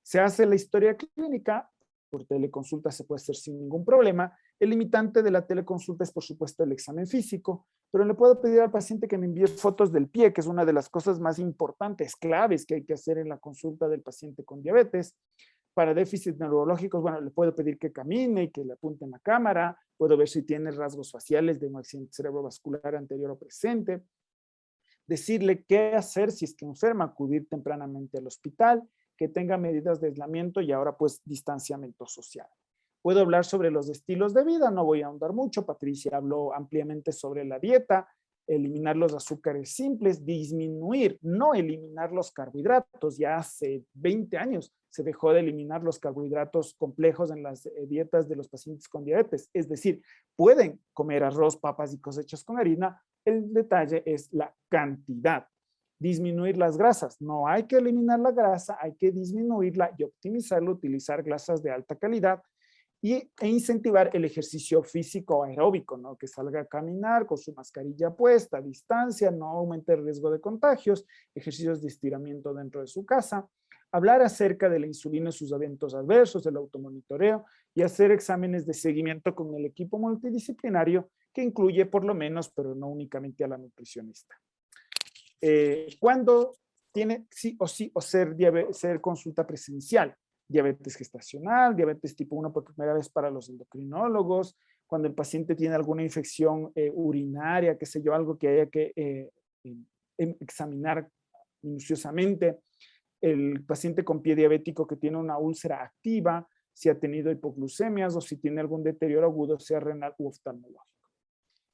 Se hace la historia clínica, por teleconsulta se puede hacer sin ningún problema. El limitante de la teleconsulta es, por supuesto, el examen físico, pero le puedo pedir al paciente que me envíe fotos del pie, que es una de las cosas más importantes, claves que hay que hacer en la consulta del paciente con diabetes. Para déficits neurológicos, bueno, le puedo pedir que camine y que le apunte en la cámara, puedo ver si tiene rasgos faciales de un accidente cerebrovascular anterior o presente, decirle qué hacer si es que enferma, acudir tempranamente al hospital, que tenga medidas de aislamiento y ahora pues distanciamiento social. Puedo hablar sobre los estilos de vida, no voy a ahondar mucho, Patricia habló ampliamente sobre la dieta, eliminar los azúcares simples, disminuir, no eliminar los carbohidratos. Ya hace 20 años se dejó de eliminar los carbohidratos complejos en las dietas de los pacientes con diabetes. Es decir, pueden comer arroz, papas y cosas hechas con harina. El detalle es la cantidad. Disminuir las grasas. No hay que eliminar la grasa, hay que disminuirla y optimizarla, utilizar grasas de alta calidad e incentivar el ejercicio físico aeróbico, ¿no? Que salga a caminar con su mascarilla puesta, a distancia, no aumente el riesgo de contagios, ejercicios de estiramiento dentro de su casa, hablar acerca de la insulina y sus eventos adversos, el automonitoreo y hacer exámenes de seguimiento con el equipo multidisciplinario que incluye por lo menos, pero no únicamente a la nutricionista. Cuando tiene sí o ser consulta presencial, diabetes gestacional, diabetes tipo 1 por primera vez para los endocrinólogos, cuando el paciente tiene alguna infección urinaria, qué sé yo, algo que haya que examinar minuciosamente, el paciente con pie diabético que tiene una úlcera activa, si ha tenido hipoglucemias o si tiene algún deterioro agudo, sea renal u oftalmológico.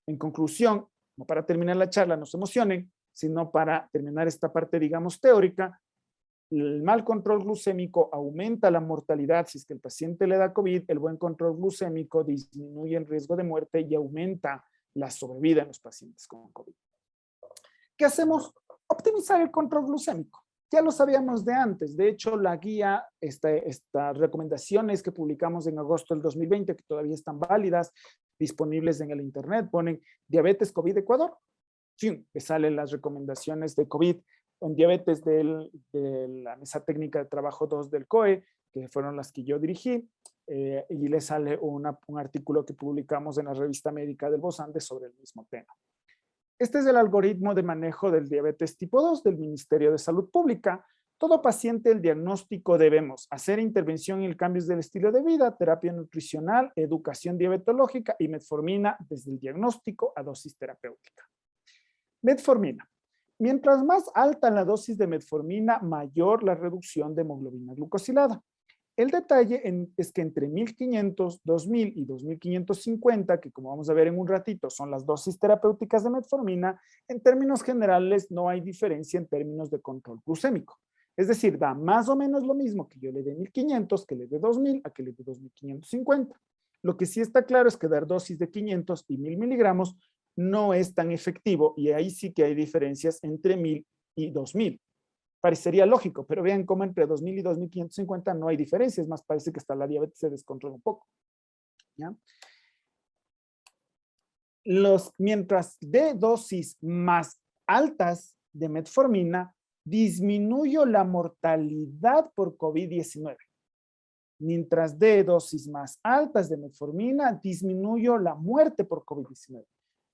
En conclusión, no para terminar la charla, no se emocionen, sino para terminar esta parte, digamos, teórica, el mal control glucémico aumenta la mortalidad si es que el paciente le da COVID, el buen control glucémico disminuye el riesgo de muerte y aumenta la sobrevida en los pacientes con COVID. ¿Qué hacemos? Optimizar el control glucémico. Ya lo sabíamos de antes. De hecho, la guía, estas recomendaciones que publicamos en agosto del 2020, que todavía están válidas, disponibles en el internet, ponen diabetes COVID Ecuador. Fin, que salen las recomendaciones de COVID en diabetes de la mesa técnica de trabajo 2 del COE, que fueron las que yo dirigí, y le sale un artículo que publicamos en la revista médica del Bosande sobre el mismo tema. Este es el algoritmo de manejo del diabetes tipo 2 del Ministerio de Salud Pública. Todo paciente, el diagnóstico debemos hacer intervención en cambios del estilo de vida, terapia nutricional, educación diabetológica y metformina desde el diagnóstico a dosis terapéutica. Metformina. Mientras más alta la dosis de metformina, mayor la reducción de hemoglobina glucosilada. El detalle es que entre 1500, 2000 y 2550, que como vamos a ver en un ratito son las dosis terapéuticas de metformina, en términos generales no hay diferencia en términos de control glucémico. Es decir, da más o menos lo mismo que yo le dé 1500, que le dé 2000, a que le dé 2550. Lo que sí está claro es que dar dosis de 500 y 1000 miligramos no es tan efectivo y ahí sí que hay diferencias entre 1000 y 2000. Parecería lógico, pero vean cómo entre 2000 y 2550 no hay diferencias, más parece que hasta la diabetes se descontrola un poco. ¿Ya? Mientras de dosis más altas de metformina, disminuyo la mortalidad por COVID-19. Mientras de dosis más altas de metformina, disminuyo la muerte por COVID-19.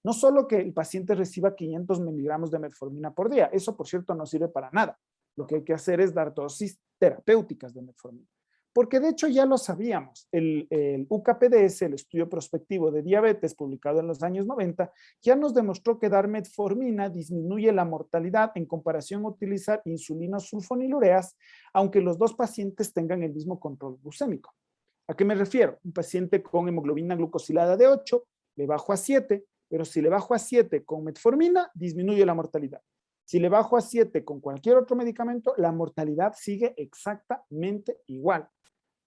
No solo que el paciente reciba 500 miligramos de metformina por día, eso por cierto no sirve para nada. Lo que hay que hacer es dar dosis terapéuticas de metformina. Porque de hecho ya lo sabíamos, el UKPDS, el estudio prospectivo de diabetes publicado en los años 90, ya nos demostró que dar metformina disminuye la mortalidad en comparación a utilizar insulinas sulfonilureas, aunque los dos pacientes tengan el mismo control glucémico. ¿A qué me refiero? Un paciente con hemoglobina glucosilada de 8, le bajo a 7, pero si le bajo a 7 con metformina, disminuye la mortalidad. Si le bajo a 7 con cualquier otro medicamento, la mortalidad sigue exactamente igual.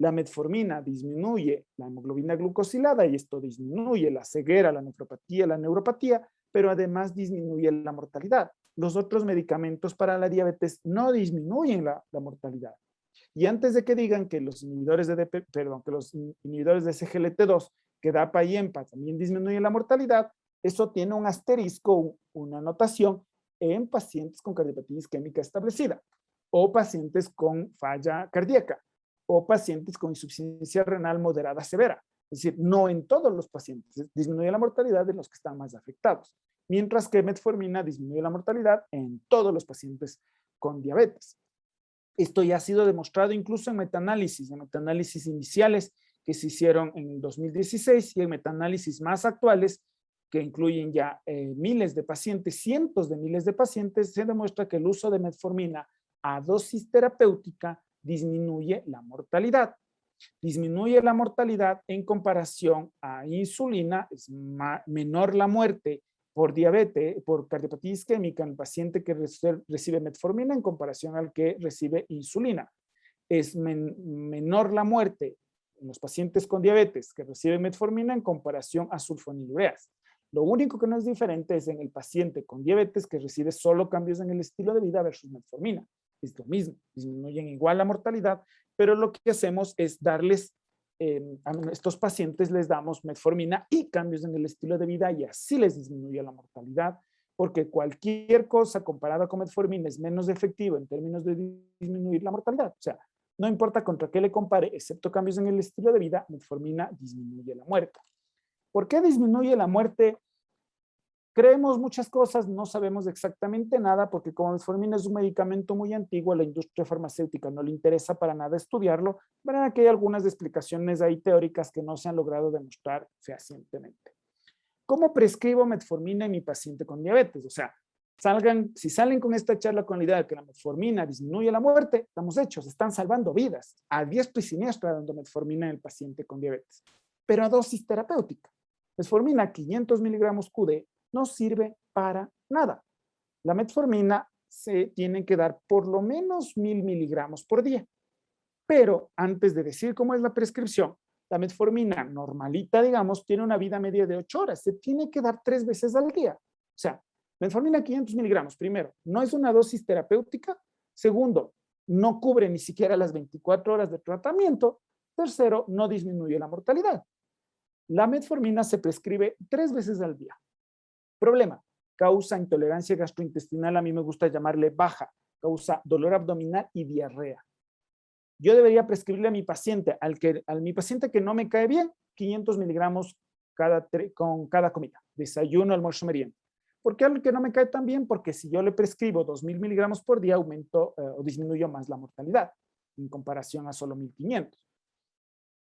La metformina disminuye la hemoglobina glucosilada y esto disminuye la ceguera, la nefropatía, la neuropatía, pero además disminuye la mortalidad. Los otros medicamentos para la diabetes no disminuyen la mortalidad. Y antes de que digan que los inhibidores de SGLT2, que DAPA y EMPA también disminuyen la mortalidad, eso tiene un asterisco, una anotación en pacientes con cardiopatía isquémica establecida, o pacientes con falla cardíaca, o pacientes con insuficiencia renal moderada severa. Es decir, no en todos los pacientes disminuye la mortalidad de los que están más afectados, mientras que metformina disminuye la mortalidad en todos los pacientes con diabetes. Esto ya ha sido demostrado incluso en metaanálisis iniciales que se hicieron en el 2016 y en metaanálisis más actuales que incluyen ya miles de pacientes, cientos de miles de pacientes, se demuestra que el uso de metformina a dosis terapéutica disminuye la mortalidad. Disminuye la mortalidad en comparación a insulina, es menor la muerte por diabetes, por cardiopatía isquémica en el paciente que recibe metformina en comparación al que recibe insulina. Es menor la muerte en los pacientes con diabetes que reciben metformina en comparación a sulfonilureas. Lo único que no es diferente es en el paciente con diabetes que recibe solo cambios en el estilo de vida versus metformina. Es lo mismo, disminuyen igual la mortalidad, pero lo que hacemos es darles, a estos pacientes les damos metformina y cambios en el estilo de vida y así les disminuye la mortalidad, porque cualquier cosa comparada con metformina es menos efectiva en términos de disminuir la mortalidad. O sea, no importa contra qué le compare, excepto cambios en el estilo de vida, metformina disminuye la muerte. ¿Por qué disminuye la muerte? Creemos muchas cosas, no sabemos exactamente nada, porque como metformina es un medicamento muy antiguo, a la industria farmacéutica no le interesa para nada estudiarlo, ¿verdad? Que hay algunas explicaciones ahí teóricas que no se han logrado demostrar fehacientemente. ¿Cómo prescribo metformina en mi paciente con diabetes? O sea, si salen con esta charla con la idea de que la metformina disminuye la muerte, estamos hechos, están salvando vidas, a diestro y siniestro dando metformina en el paciente con diabetes, pero a dosis terapéutica. Metformina 500 miligramos QD no sirve para nada. La metformina se tiene que dar por lo menos 1000 miligramos por día. Pero antes de decir cómo es la prescripción, la metformina normalita, digamos, tiene una vida media de 8 horas. Se tiene que dar 3 veces al día. O sea, metformina 500 miligramos, primero, no es una dosis terapéutica. Segundo, no cubre ni siquiera las 24 horas de tratamiento. Tercero, no disminuye la mortalidad. La metformina se prescribe 3 veces al día. Problema, causa intolerancia gastrointestinal, a mí me gusta llamarle baja, causa dolor abdominal y diarrea. Yo debería prescribirle a mi paciente, mi paciente que no me cae bien, 500 miligramos con cada comida, desayuno, almuerzo, merienda. ¿Por qué al que no me cae tan bien? Porque si yo le prescribo 2000 miligramos por día, aumento o disminuyo más la mortalidad en comparación a solo 1500.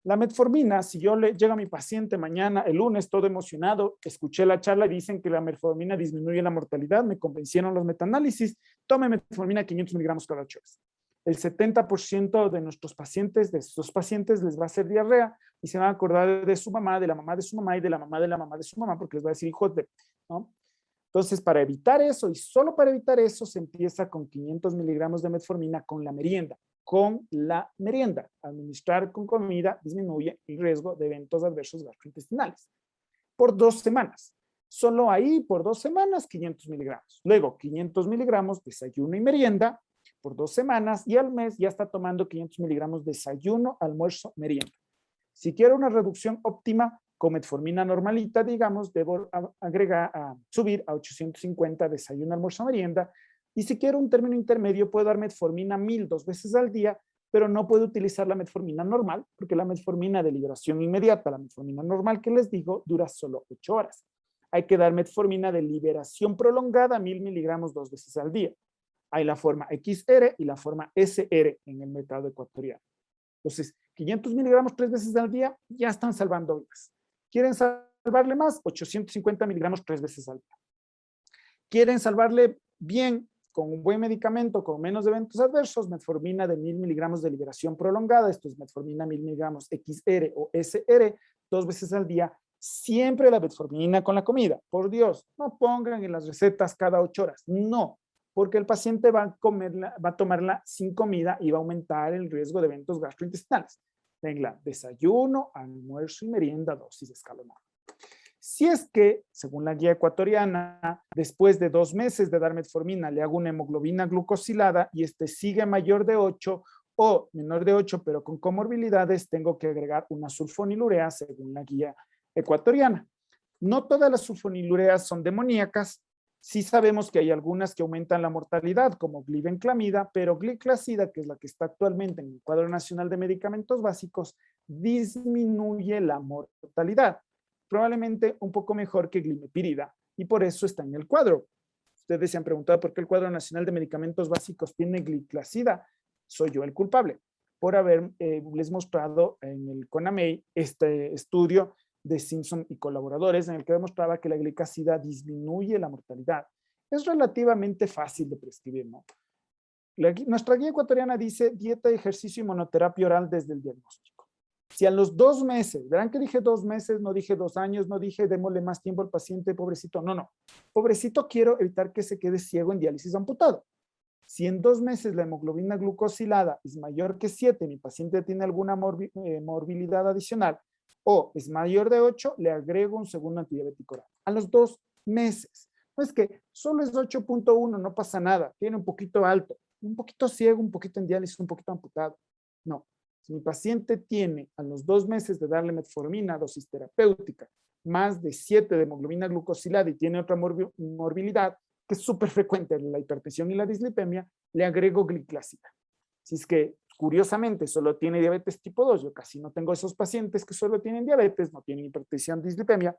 La metformina, si yo le llego a mi paciente mañana, el lunes, todo emocionado, escuché la charla y dicen que la metformina disminuye la mortalidad, me convencieron los metaanálisis, tome metformina 500 miligramos cada 8 horas. El 70% de nuestros pacientes, de estos pacientes, les va a hacer diarrea y se van a acordar de su mamá, de la mamá de su mamá y de la mamá de la mamá de su mamá, porque les va a decir hijos de, ¿no? Entonces, para evitar eso, y solo para evitar eso, se empieza con 500 miligramos de metformina con la merienda. con la merienda. Administrar con comida disminuye el riesgo de eventos adversos gastrointestinales. Por 2 semanas. Solo ahí, por 2 semanas, 500 miligramos. Luego, 500 miligramos desayuno y merienda por 2 semanas, y al mes ya está tomando 500 miligramos desayuno, almuerzo, merienda. Si quiero una reducción óptima con metformina normalita, digamos, debo subir a 850 desayuno, almuerzo, merienda. Y si quiero un término intermedio, puedo dar metformina 1000 2 veces al día, pero no puedo utilizar la metformina normal, porque la metformina de liberación inmediata, la metformina normal que les digo, dura solo 8 horas. Hay que dar metformina de liberación prolongada, 1000 miligramos 2 veces al día. Hay la forma XR y la forma SR en el mercado ecuatoriano. Entonces, 500 miligramos 3 veces al día ya están salvando vidas. ¿Quieren salvarle más? 850 miligramos 3 veces al día. ¿Quieren salvarle bien con un buen medicamento, con menos eventos adversos? Metformina de 1000 miligramos de liberación prolongada, esto es metformina 1000 miligramos XR o SR, 2 veces al día. Siempre la metformina con la comida. Por Dios, no pongan en las recetas cada 8 horas. No, porque el paciente va a tomarla sin comida y va a aumentar el riesgo de eventos gastrointestinales. Venga, desayuno, almuerzo y merienda, dosis escalonada. Si es que, según la guía ecuatoriana, después de 2 meses de dar metformina, le hago una hemoglobina glucosilada y sigue mayor de 8 o menor de 8, pero con comorbilidades, tengo que agregar una sulfonilurea según la guía ecuatoriana. No todas las sulfonilureas son demoníacas. Sí sabemos que hay algunas que aumentan la mortalidad, como glibenclamida, pero gliclazida, que es la que está actualmente en el cuadro nacional de medicamentos básicos, disminuye la mortalidad. Probablemente un poco mejor que glimepirida, y por eso está en el cuadro. Ustedes se han preguntado por qué el cuadro nacional de medicamentos básicos tiene gliclazida. Soy yo el culpable, por haberles mostrado en el CONAMEI este estudio de Simpson y colaboradores en el que demostraba que la gliclazida disminuye la mortalidad. Es relativamente fácil de prescribir, ¿no? Nuestra guía ecuatoriana dice dieta, ejercicio y monoterapia oral desde el diagnóstico. Si a los 2 meses, verán que dije 2 meses, no dije 2 años, no dije démosle más tiempo al paciente, pobrecito, no. Pobrecito, quiero evitar que se quede ciego en diálisis amputado. Si en 2 meses la hemoglobina glucosilada es mayor que 7, mi paciente tiene alguna morbilidad adicional, o es mayor de 8, le agrego un segundo antidiabético oral. A los 2 meses. No es que solo es 8.1, no pasa nada, tiene un poquito alto, un poquito ciego, un poquito en diálisis, un poquito amputado. No. Si mi paciente tiene a los 2 meses de darle metformina, dosis terapéutica, más de 7 de hemoglobina glucosilada y tiene otra morbilidad, que es súper frecuente, la hipertensión y la dislipemia, le agrego gliclazida. Si es que, curiosamente, solo tiene diabetes tipo 2, yo casi no tengo esos pacientes que solo tienen diabetes, no tienen hipertensión, dislipemia,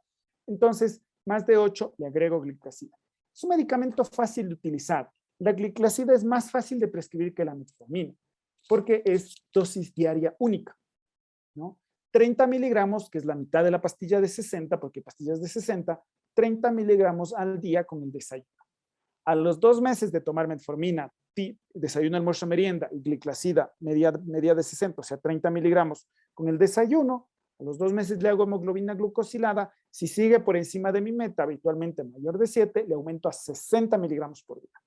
entonces, más de 8, le agrego gliclazida. Es un medicamento fácil de utilizar. La gliclazida es más fácil de prescribir que la metformina, porque es dosis diaria única, ¿no? 30 miligramos, que es la mitad de la pastilla de 60, porque pastillas de 60, 30 miligramos al día con el desayuno. A los 2 meses de tomar metformina, desayuno, almuerzo, merienda y gliclazida media de 60, o sea, 30 miligramos con el desayuno, a los 2 meses le hago hemoglobina glucosilada. Si sigue por encima de mi meta, habitualmente mayor de 7, le aumento a 60 miligramos por día.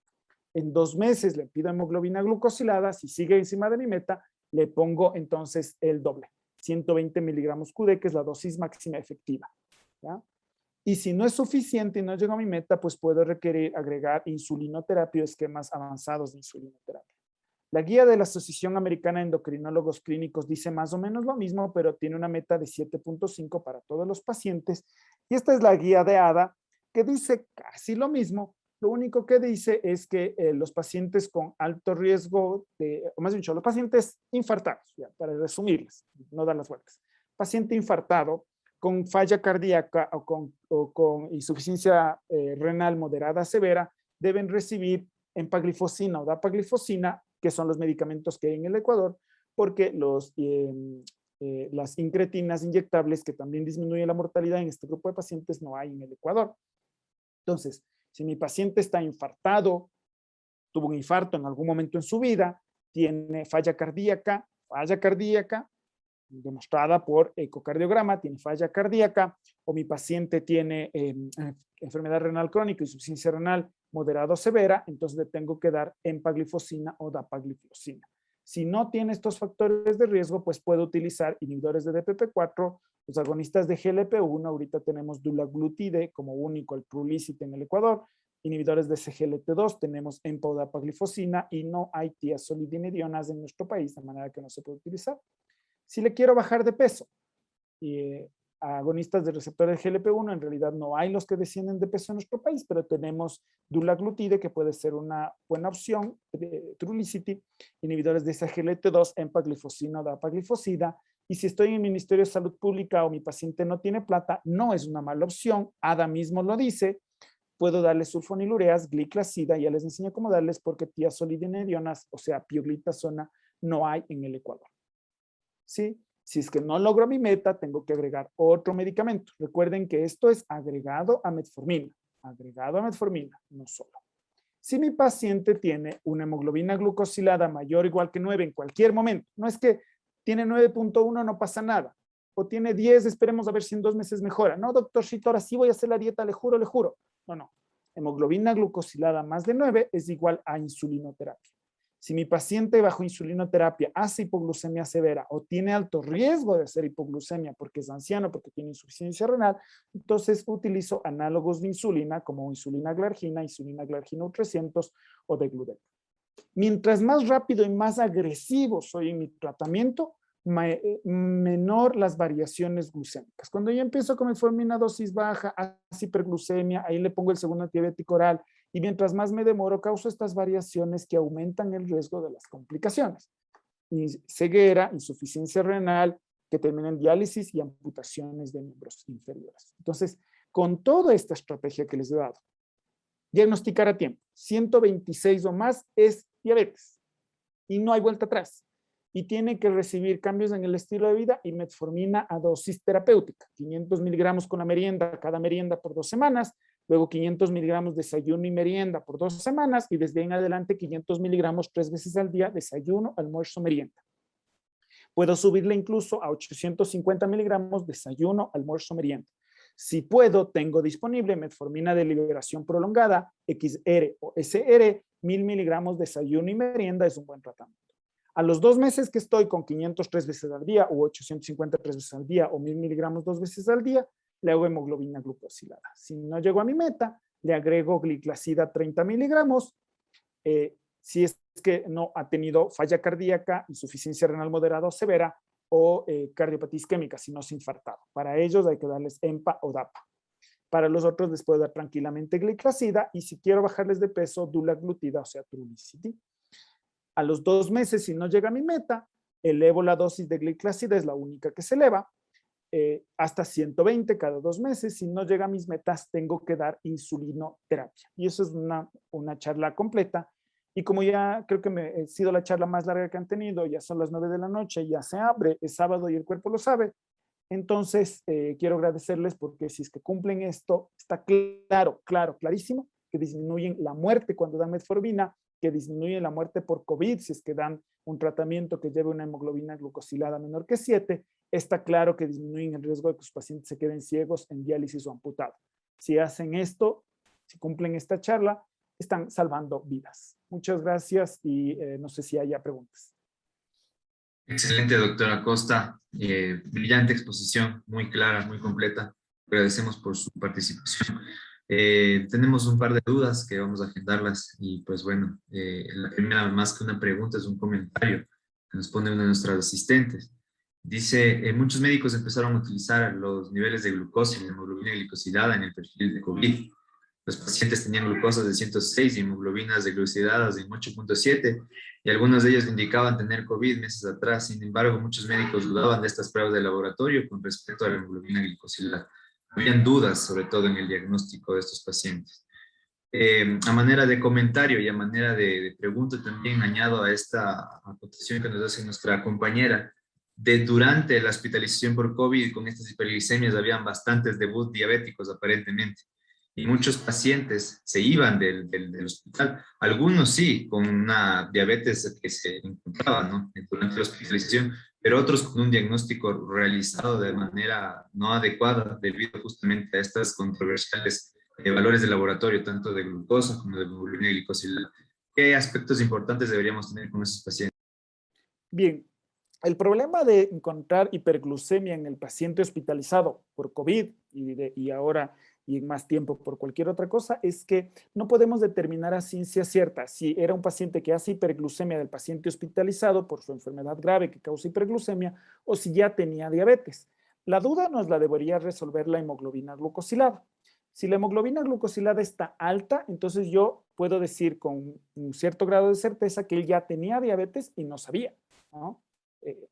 En 2 meses le pido hemoglobina glucosilada. Si sigue encima de mi meta, le pongo entonces el doble, 120 miligramos QD, que es la dosis máxima efectiva, ¿ya? Y si no es suficiente y no llego a mi meta, pues puedo requerir agregar insulinoterapia o esquemas avanzados de insulinoterapia. La guía de la Asociación Americana de Endocrinólogos Clínicos dice más o menos lo mismo, pero tiene una meta de 7.5 para todos los pacientes. Y esta es la guía de ADA, que dice casi lo mismo. Lo único que dice es que los pacientes con alto riesgo, o más dicho, los pacientes infartados, ya, para resumirles, no dar las vueltas. Paciente infartado con falla cardíaca o con insuficiencia renal moderada severa, deben recibir empaglifosina o dapaglifosina, que son los medicamentos que hay en el Ecuador, porque las incretinas inyectables, que también disminuyen la mortalidad en este grupo de pacientes, no hay en el Ecuador. Entonces, si mi paciente está infartado, tuvo un infarto en algún momento en su vida, tiene falla cardíaca demostrada por ecocardiograma, tiene falla cardíaca, o mi paciente tiene enfermedad renal crónica, insuficiencia renal moderada o severa, entonces le tengo que dar empaglifosina o dapaglifosina. Si no tiene estos factores de riesgo, pues puede utilizar inhibidores de DPP4, los agonistas de GLP-1, ahorita tenemos dulaglutide como único, el Trulicity en el Ecuador, inhibidores de CGLT2, tenemos empaglifosina y no hay tiazolidinedionas en nuestro país, de manera que no se puede utilizar. Si le quiero bajar de peso, agonistas de receptores GLP-1, en realidad no hay los que descienden de peso en nuestro país, pero tenemos dulaglutide, que puede ser una buena opción, Trulicity, inhibidores de CGLT2, empaglifosina o dapaglifosida, y si estoy en el Ministerio de Salud Pública o mi paciente no tiene plata, no es una mala opción, ADA mismo lo dice, puedo darles sulfonilureas, gliclazida, ya les enseño cómo darles porque tiazolidinedionas, o sea, pioglitazona, no hay en el Ecuador. ¿Sí? Si es que no logro mi meta, tengo que agregar otro medicamento. Recuerden que esto es agregado a metformina, no solo. Si mi paciente tiene una hemoglobina glucosilada mayor o igual que 9 en cualquier momento, no es que tiene 9.1, no pasa nada, o tiene 10, esperemos a ver si en 2 meses mejora. No, doctorcito, ahora sí voy a hacer la dieta, le juro, le juro. No. Hemoglobina glucosilada más de 9 es igual a insulinoterapia. Si mi paciente bajo insulinoterapia hace hipoglucemia severa o tiene alto riesgo de hacer hipoglucemia porque es anciano, porque tiene insuficiencia renal, entonces utilizo análogos de insulina como insulina glargina U300 o degludec. Mientras más rápido y más agresivo soy en mi tratamiento, menor las variaciones glucémicas. Cuando yo empiezo con metformina dosis baja, hace hiperglucemia, ahí le pongo el segundo antidiabético oral, y mientras más me demoro, causo estas variaciones que aumentan el riesgo de las complicaciones. Y ceguera, insuficiencia renal, que termina en diálisis y amputaciones de miembros inferiores. Entonces, con toda esta estrategia que les he dado, diagnosticar a tiempo, 126 o más es diabetes y no hay vuelta atrás. Y tiene que recibir cambios en el estilo de vida y metformina a dosis terapéutica, 500 miligramos con la merienda, cada merienda por 2 semanas, luego 500 miligramos desayuno y merienda por 2 semanas, y desde ahí en adelante 500 miligramos 3 veces al día, desayuno, almuerzo, merienda. Puedo subirle incluso a 850 miligramos desayuno, almuerzo, merienda. Si puedo, tengo disponible metformina de liberación prolongada, XR o SR, 1000 miligramos desayuno y merienda, es un buen tratamiento. A los 2 meses que estoy con 503 veces al día o 853 veces al día o 1000 miligramos 2 veces al día, le hago hemoglobina glucosilada. Si no llego a mi meta, le agrego gliclazida 30 miligramos. Si es que no ha tenido falla cardíaca, insuficiencia renal moderada o severa o cardiopatía isquémica, si no se ha infartado. Para ellos hay que darles EMPA o DAPA. Para los otros les puedo dar tranquilamente gliclazida, y si quiero bajarles de peso, dulaglutida, o sea, Trulicity. A los 2 meses, si no llega a mi meta, elevo la dosis de gliclazida, es la única que se eleva, hasta 120 cada 2 meses. Si no llega a mis metas, tengo que dar insulinoterapia. Y eso es una charla completa. Y como ya creo que ha sido la charla más larga que han tenido, ya son las 9 de la noche, ya se abre, es sábado y el cuerpo lo sabe. Entonces, quiero agradecerles porque si es que cumplen esto, está clarísimo, que disminuyen la muerte cuando dan metformina, que disminuyen la muerte por COVID si es que dan un tratamiento que lleve una hemoglobina glucosilada menor que 7, está claro que disminuyen el riesgo de que sus pacientes se queden ciegos en diálisis o amputados. Si hacen esto, si cumplen esta charla, están salvando vidas. Muchas gracias y no sé si haya preguntas. Excelente, doctora Acosta. Brillante exposición, muy clara, muy completa. Agradecemos por su participación. Tenemos un par de dudas que vamos a agendarlas y pues bueno, la primera, más que una pregunta, es un comentario que nos pone uno de nuestros asistentes. Dice, muchos médicos empezaron a utilizar los niveles de glucosa y hemoglobina glicosilada en el perfil de COVID. Los pacientes tenían glucosas de 106 y hemoglobinas de 8.7, y algunos de ellos indicaban tener COVID meses atrás. Sin embargo, muchos médicos dudaban de estas pruebas de laboratorio con respecto a la hemoglobina glicosilada. Habían dudas, sobre todo en el diagnóstico de estos pacientes. A manera de comentario y a manera de pregunta, también añado a esta acotación que nos hace nuestra compañera, durante la hospitalización por COVID con estas hiperglicemias habían bastantes debuts diabéticos aparentemente, y muchos pacientes se iban del hospital, algunos sí, con una diabetes que se encontraba, ¿no?, durante la hospitalización, pero otros con un diagnóstico realizado de manera no adecuada debido justamente a estas controversiales valores de laboratorio, tanto de glucosa como de hemoglobina glicosilada. ¿Qué aspectos importantes deberíamos tener con esos pacientes? Bien, el problema de encontrar hiperglucemia en el paciente hospitalizado por COVID y ahora y en más tiempo por cualquier otra cosa es que no podemos determinar a ciencia cierta si era un paciente que hace hiperglucemia del paciente hospitalizado por su enfermedad grave que causa hiperglucemia o si ya tenía diabetes. La duda nos la debería resolver la hemoglobina glucosilada. Si la hemoglobina glucosilada está alta, entonces yo puedo decir con un cierto grado de certeza que él ya tenía diabetes y no sabía, ¿no?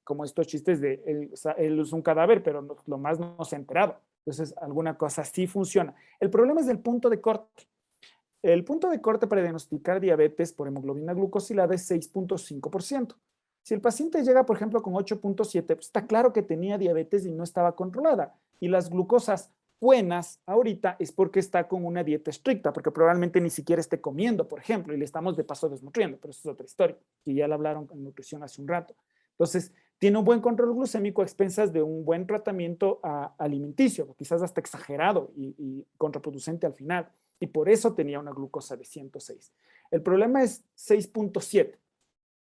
Como estos chistes de él es un cadáver, pero lo más no se ha enterado. Entonces, alguna cosa sí funciona. El problema es el punto de corte. El punto de corte para diagnosticar diabetes por hemoglobina glucosilada es 6.5%. Si el paciente llega, por ejemplo, con 8.7, pues está claro que tenía diabetes y no estaba controlada. Y las glucosas buenas ahorita es porque está con una dieta estricta, porque probablemente ni siquiera esté comiendo, por ejemplo, y le estamos de paso desnutriendo, pero eso es otra historia, que ya la hablaron en nutrición hace un rato. Entonces, tiene un buen control glucémico a expensas de un buen tratamiento alimenticio, quizás hasta exagerado y contraproducente al final. Y por eso tenía una glucosa de 106. El problema es 6.7.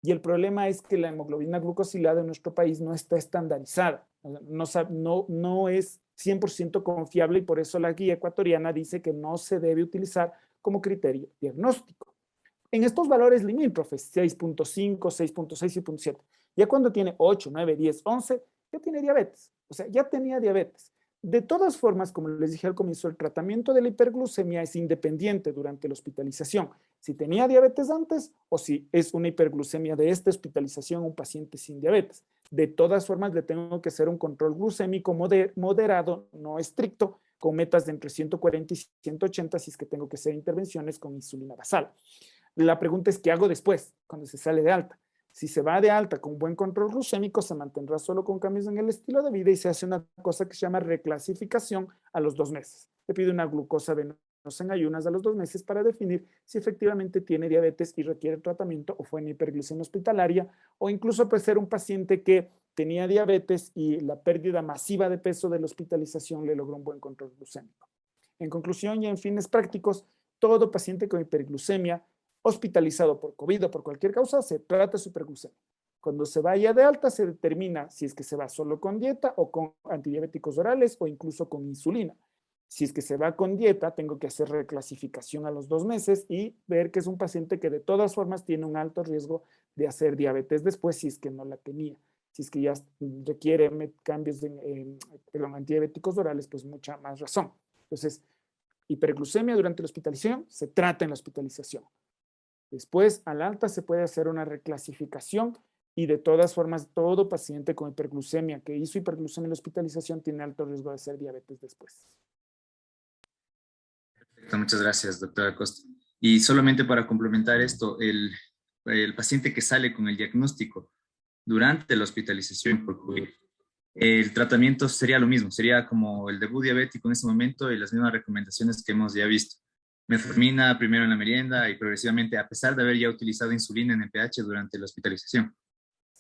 Y el problema es que la hemoglobina glucosilada en nuestro país no está estandarizada. No es 100% confiable y por eso la guía ecuatoriana dice que no se debe utilizar como criterio diagnóstico. En estos valores limítrofes, 6.5, 6.6, 6.7, ya cuando tiene 8, 9, 10, 11, ya tiene diabetes. O sea, ya tenía diabetes. De todas formas, como les dije al comienzo, el tratamiento de la hiperglucemia es independiente durante la hospitalización. Si tenía diabetes antes o si es una hiperglucemia de esta hospitalización un paciente sin diabetes. De todas formas, le tengo que hacer un control glucémico moderado, no estricto, con metas de entre 140 y 180 si es que tengo que hacer intervenciones con insulina basal. La pregunta es, ¿qué hago después, cuando se sale de alta? Si se va de alta con buen control glucémico, se mantendrá solo con cambios en el estilo de vida y se hace una cosa que se llama reclasificación a los 2 meses. Le pide una glucosa venosa en ayunas a los 2 meses para definir si efectivamente tiene diabetes y requiere tratamiento o fue en hiperglucemia hospitalaria o incluso puede ser un paciente que tenía diabetes y la pérdida masiva de peso de la hospitalización le logró un buen control glucémico. En conclusión y en fines prácticos, todo paciente con hiperglucemia hospitalizado por COVID o por cualquier causa, se trata su hiperglucemia. Cuando se vaya de alta, se determina si es que se va solo con dieta o con antidiabéticos orales o incluso con insulina. Si es que se va con dieta, tengo que hacer reclasificación a los 2 meses y ver que es un paciente que de todas formas tiene un alto riesgo de hacer diabetes después si es que no la tenía. Si es que ya requiere cambios de antidiabéticos orales, pues mucha más razón. Entonces, hiperglucemia durante la hospitalización se trata en la hospitalización. Después, al alta se puede hacer una reclasificación y de todas formas, todo paciente con hiperglucemia que hizo hiperglucemia en la hospitalización tiene alto riesgo de hacer diabetes después. Perfecto, muchas gracias, doctora Costa. Y solamente para complementar esto, el paciente que sale con el diagnóstico durante la hospitalización por COVID, el tratamiento sería lo mismo, sería como el debut diabético en ese momento y las mismas recomendaciones que hemos ya visto. Metformina primero en la merienda y progresivamente, a pesar de haber ya utilizado insulina en el pH durante la hospitalización.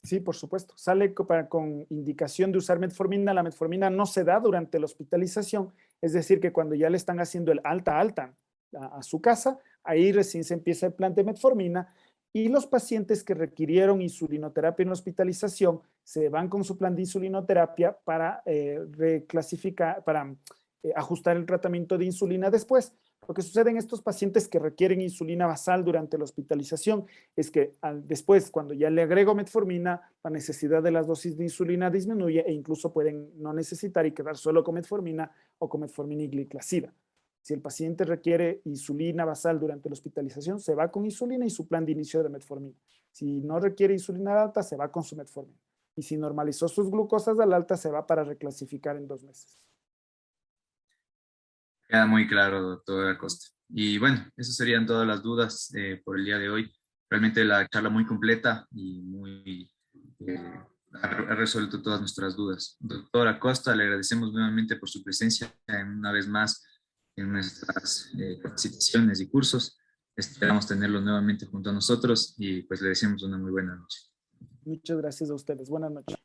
Sí, por supuesto. Sale con indicación de usar metformina. La metformina no se da durante la hospitalización, es decir, que cuando ya le están haciendo el alta a su casa, ahí recién se empieza el plan de metformina y los pacientes que requirieron insulinoterapia en la hospitalización se van con su plan de insulinoterapia para reclasificar, para ajustar el tratamiento de insulina después. Lo que sucede en estos pacientes que requieren insulina basal durante la hospitalización es que después, cuando ya le agrego metformina, la necesidad de las dosis de insulina disminuye e incluso pueden no necesitar y quedar solo con metformina o con metformina y gliclazida. Si el paciente requiere insulina basal durante la hospitalización, se va con insulina y su plan de inicio de metformina. Si no requiere insulina alta, se va con su metformina. Y si normalizó sus glucosas al alta, se va para reclasificar en 2 meses. Queda muy claro, doctor Acosta. Y bueno, esas serían todas las dudas por el día de hoy. Realmente la charla muy completa y muy ha resuelto todas nuestras dudas. Doctor Acosta, le agradecemos nuevamente por su presencia una vez más en nuestras capacitaciones y cursos. Esperamos tenerlo nuevamente junto a nosotros y pues le deseamos una muy buena noche. Muchas gracias a ustedes. Buenas noches.